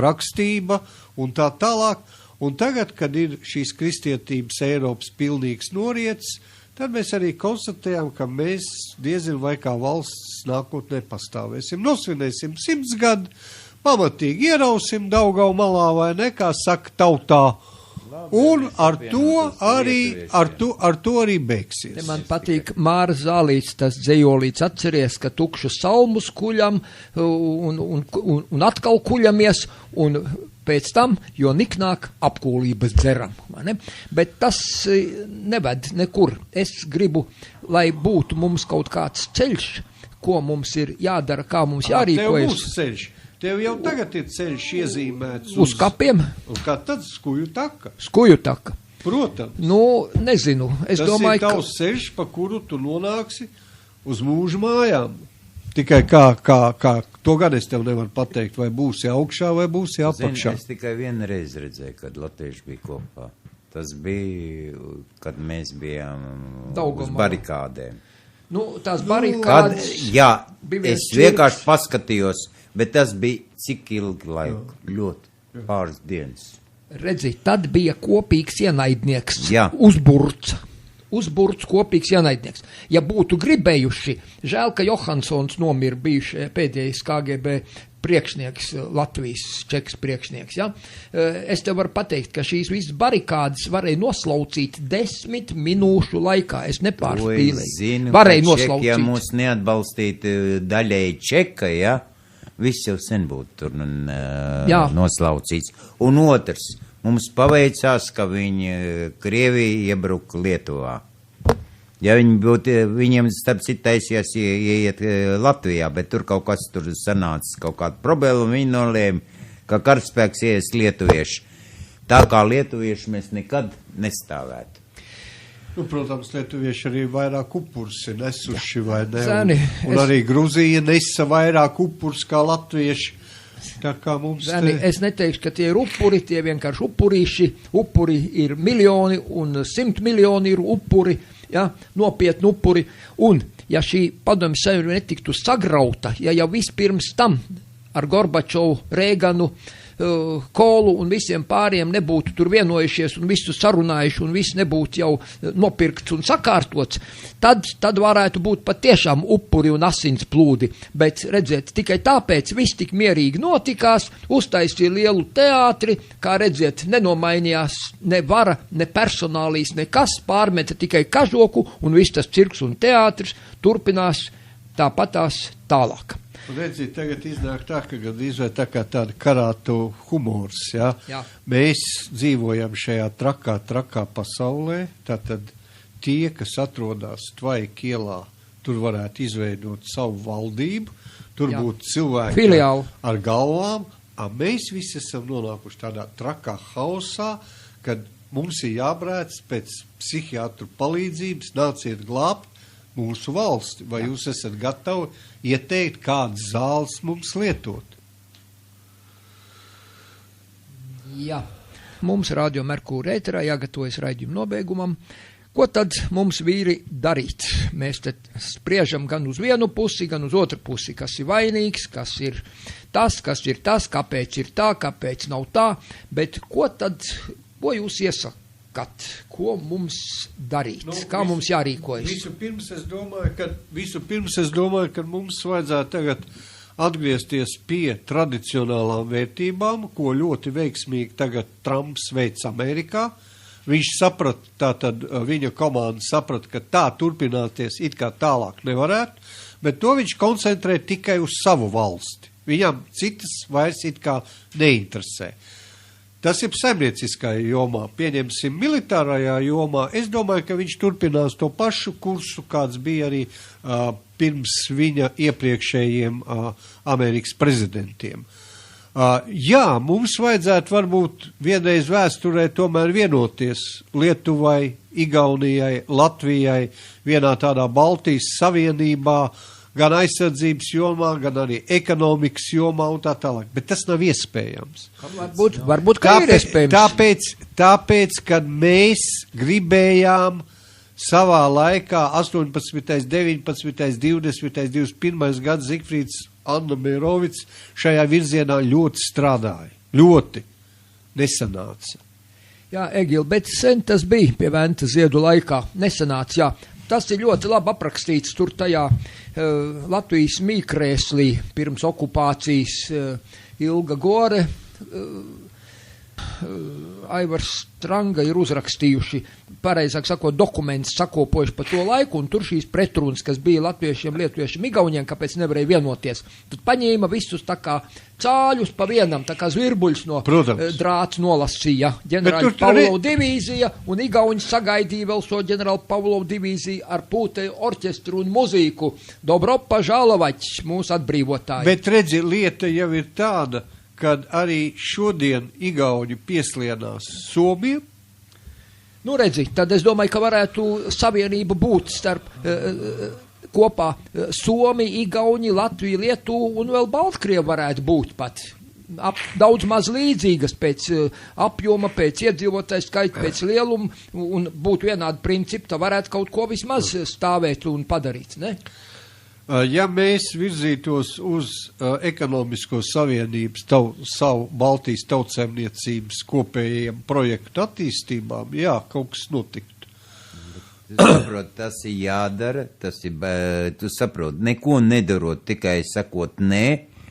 rakstība un tā tālāk. Un tagad, kad ir šīs kristietības Eiropas pilnīgs noriets, tad mēs arī konstatējam, ka mēs diezin vai kā valsts nākotnē pastāvēsim. Nosvinēsim 100 gadu, pamatīgi ierausim Daugava malā vai ne, kā saka tautā. Un ar to arī beigsies.
Man patīk Māra Zālīts, tas dzejolīts, atceries, ka tukšu salmus kuļam un atkal kuļamies, un pēc tam, jo niknāk apkūlības dzeram. Bet tas neved nekur. Es gribu, lai būtu mums kaut kāds ceļš, ko mums ir jādara, kā mums jārīkojas.
Tev būs ceļš. Tev jau tagad ir ceļš iezīmēts
uz kapiem.
Un kā tad skuju taka?
Skuju taka.
Protams.
Nu, nezinu. Es domāju,
ir tavs ceļš, pa kuru tu nonāksi uz mūžu mājām. Tikai kā to gan es tev nevaru pateikt, vai būsi augšā, vai būsi apakšā.
Es tikai vienu reizi redzēju, kad latvieši bija kopā. Tas bija, kad mēs bijām uz barikādēm.
Nu, tās barikādes...
Jā, es vienkārši paskatījos, bet tas bija cik ilgi laika, ļoti pāris dienas.
Redzi, tad bija kopīgs ienaidnieks,
Jā.
Uzburts kopīgs ienaidnieks. Ja būtu gribējuši, žēl, ka Johansons nomira bijuši pēdējais KGB priekšnieks, Latvijas čeks priekšnieks. Ja? Es te varu pateikt, ka šīs visas barikādes varēja noslaucīt 10 minūšu laikā. Es nepārspīlēju. Varēja noslaucīt.
Ja mūs neatbalstītu daļēji čeka, ja, viss jau sen būtu tur noslaucīts. Un otrs, mums paveicās, ka Krievija iebruka Lietuvā. Ja viņiem starp citu taisījās ieiet Latvijā, bet tur kaut kas tur sanāca, kaut kāda problēma, un viņi nolēma, ka karaspēks ies lietuvieši. Tā kā lietuvieši mēs nekad nestāvētu.
Nu, protams, lietuvieši arī vairāk upurs ir nesuši, vai ne?
Zeni,
un arī Gruzija nesa vairāk upurs kā latvieši. Tā kā mums
Zeni, es neteikšu, ka tie ir upuri, tie vienkārši upurīši. Upuri ir miljoni un 100 miljoni ir upuri, ja, nopietni upuri. Un, ja šī padomju savienība netiktu sagrauta, ja jau vispirms tam ar Gorbačovu, Rēganu, Kolu un visiem pāriem nebūtu tur vienojušies un visu sarunājuši un viss nebūtu jau nopirkts un sakārtots, tad varētu būt patiešām upuri un asins plūdi. Bet, redziet, tikai tāpēc viss tik mierīgi notikās, uztaisīja lielu teātri, kā redziet, nenomainījās ne vara, ne personālīs, nekas, pārmeta tikai kažoku un viss tas cirks un teātris turpinās tāpatās tālāk.
Redziet, tagad iznāk tā, ka gandrīz vai tā kā tāda karātu humors, ja?
Jā.
Mēs dzīvojam šajā trakā pasaulē, tātad tie, kas atrodas Tvaika ielā, tur varētu izveidot savu valdību, tur
Jā.
būtu cilvēki
Filiāli.
ar galvām, mēs visi esam nonākuši tādā trakā hausā, kad mums ir jābrēc pēc psihiatru palīdzības, nāciet glābt mūsu valsti. Vai jūs esat gatavi ieteikt, kādas zāles mums lietot?
Jā, mums Radio Merkūra ēterā jāgatavojas raidījuma nobeigumam. Ko tad mums vīri darīt? Mēs te spriežam gan uz vienu pusi, gan uz otru pusi, kas ir vainīgs, kas ir tas, kāpēc ir tā, kāpēc nav tā, bet ko jūs iesaka? Ko mums darīt? Kā mums jārīkojas?
Vispirms es domāju, ka mums vajadzētu tagad atgriezties pie tradicionālām vērtībām, ko ļoti veiksmīgi tagad Trumps veic Amerikā. Viņš saprata, tātad viņa komanda saprata, ka tā turpināties it kā tālāk nevarētu, bet to viņš koncentrē tikai uz savu valsti. Viņam citas vairs it kā neinteresē. Tas ir saimnieciskajā jomā, pieņemsim militārajā jomā. Es domāju, ka viņš turpinās to pašu kursu, kāds bija arī pirms viņa iepriekšējiem Amerikas prezidentiem. Jā, mums vajadzētu varbūt vienreiz vēsturē tomēr vienoties Lietuvai, Igaunijai, Latvijai, vienā tādā Baltijas savienībā, gan aizsardzības jomā, gan arī ekonomikas jomā un tā tālāk. Bet tas nav iespējams.
Varbūt kā ir iespējams.
Tāpēc, kad mēs gribējām savā laikā 18., 19., 20., 21. gads Zigfrīds Anna Mērovics šajā virzienā ļoti strādāja. Ļoti nesanāca. Jā,
Egil, bet sen tas bija pie Venta Ziedu laikā. Nesanāca, jā. Tas ir ļoti labi aprakstīts tur tajā Latvijas mīkrēslī pirms okupācijas Ilga Gore, Aivars Stranga ir uzrakstījuši, pareizāk sakot, dokumentus sakopojuši pa to laiku, un tur šīs pretrunas, kas bija latviešiem, lietuviešiem, igauniem, kāpēc nevarēja vienoties. Tad paņēma visus tā kā cāļus pa vienam, tā kā zvirbuļs no drāts nolasīja ģenerāļa Pavlova divīzija, un igauņi sagaidīja vēl so ģenerāla Pavlova divīziju ar pūteju orķestru un muzīku. Dobro pažālovaķis, mūsu atbrīvotāji.
Bet redzi, lieta jau ir tāda, kad arī šodien igauņi pieslienās Somiju.
Nu, redzi, tad es domāju, ka varētu savienība būt starp kopā Somija, Igauni, Latvija, Lietuva un vēl Baltkrievu varētu būt pat. Daudz maz līdzīgas pēc apjoma, pēc iedzīvotāju skaita, pēc lieluma un būtu vienādi principi, tā varētu kaut ko vismaz stāvēt un padarīt, ne?
Ja mēs virzītos uz ekonomisko savienības savu Baltijas tautsēmniecības kopējiem projektu attīstībām, jā, kaut kas notiktu.
Saprot, tas ir jādara, tu saprot, neko nedarot, tikai sakot nē,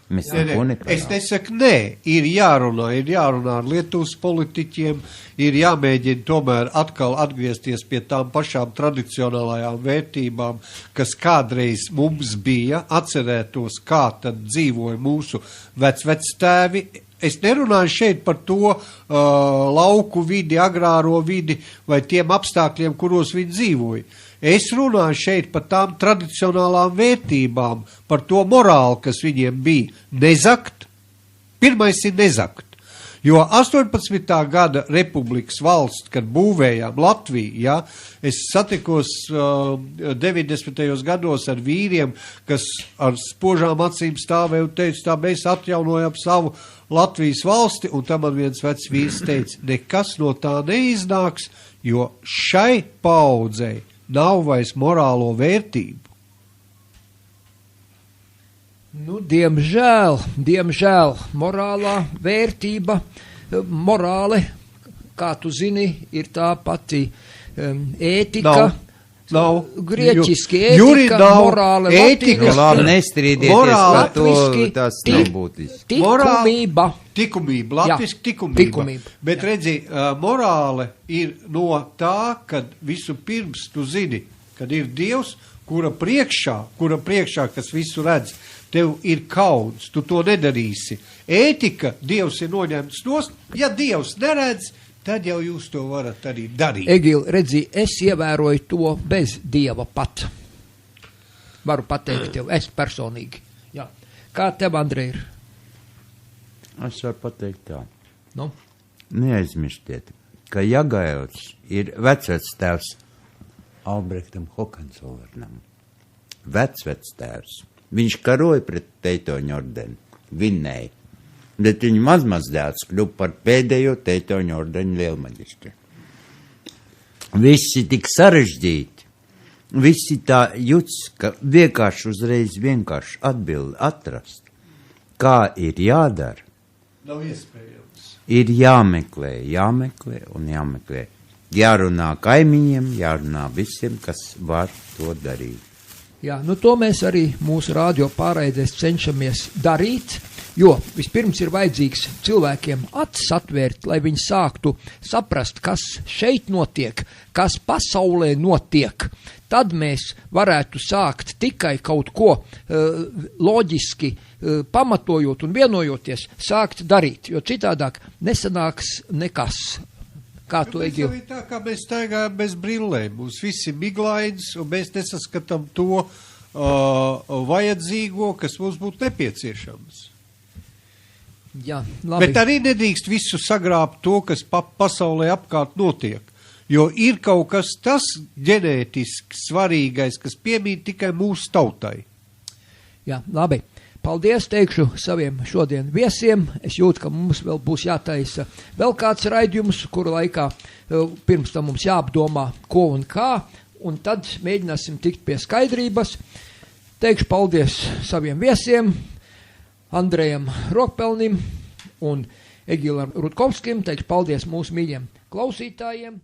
mēs neko nepanāk.
Es nesaku nē, ir jārunā ar Lietuvas politiķiem, ir jāmēģina tomēr atkal atgriezties pie tām pašām tradicionālajām vērtībām, kas kādreiz mums bija, atcerētos, kā tad dzīvoja mūsu vectēvi. Es nerunāju šeit par to lauku vidi, agrāro vidi vai tiem apstākļiem, kuros viņi dzīvoja. Es runāju šeit par tām tradicionālām vērtībām, par to morāli, kas viņiem bija. Nezakt. Pirmais ir nezakt. Jo 18. gada republikas valsts, kad būvējām Latviju, ja, es satikos 90. gados ar vīriem, kas ar spožām acīm stāvēja un teica, tā mēs atjaunojam savu Latvijas valsti, un tam man viens vecs vīrs teica, nekas no tā neiznāks, jo šai paudzei nav vairs morālo vērtību.
Nu, diemžēl, morālā vērtība, morāle, kā tu zini, ir tā pati ētika.
Nav.
Grieķiski
Juri
ētika,
nav.
morāle,
Ētika.
Nu, labi, nestrīdieties
Morāli.
par to, tas nav būtiski.
Tikumība.
Tikumība, latviski tikumība.
tikumība.
Bet redzi, morāle ir no tā, kad visu pirms tu zini, kad ir Dievs, kura priekšā, kas visu redz, tev ir kauns, tu to nedarīsi. Ētika, Dievs ir noņemts nost, ja Dievs neredz, tad jau jūs to varat arī darīt.
Egil, redzi, es ievēroju to bez Dieva pat. Varu pateikt tev, es personīgi. Jā. Kā tev, Andrej, ir?
Es varu pateikt tā.
Nu?
Neaizmirstiet, ka Jagails ir vecvectēvs Albrehtam Hohenzollernam. Vecvectēvs. Viņš karoja pret Teitoņu ordeni, vinnēja. Bet viņa mazmazdēls kļuva par pēdējo Teitoņu ordeņu lielmaģistri. Visi tik sarežģīti, visi tā jūtas, ka vienkārši atbildi atrast, kā ir jādara.
Nav iespējams.
Ir jāmeklē un jāmeklē. Jārunā kaimiņiem, jārunā visiem, kas var to darīt.
Jā, nu to mēs arī mūsu radio pārraidēs cenšamies darīt, jo vispirms ir vajadzīgs cilvēkiem acis atvērt, lai viņi sāktu saprast, kas šeit notiek, kas pasaulē notiek. Tad mēs varētu sākt tikai kaut ko loģiski pamatojot un vienojoties, sākt darīt, jo citādāk nesanāks nekas. Kā tu, Egil?
Tas ir tā, kā mēs staigājam bez brillēm. Mums viss ir miglains, un mēs nesaskatām to vajadzīgo, kas mums būtu nepieciešams.
Jā, labi.
Bet arī nedrīkst visu sagrābt to, kas pasaulē apkārt notiek. Jo ir kaut kas tas ģenētiski svarīgais, kas piemīt tikai mūsu tautai.
Jā, labi. Paldies, teikšu saviem šodien viesiem. Es jūtu, ka mums vēl būs jātaisa vēl kāds raidījums, kuru laikā pirms tam mums jāapdomā, ko un kā, un tad mēģināsim tikt pie skaidrības. Teikšu paldies saviem viesiem, Andrejam Rokpelnim un Egilam Rutkovskim. Teikšu paldies mūsu mīļiem klausītājiem.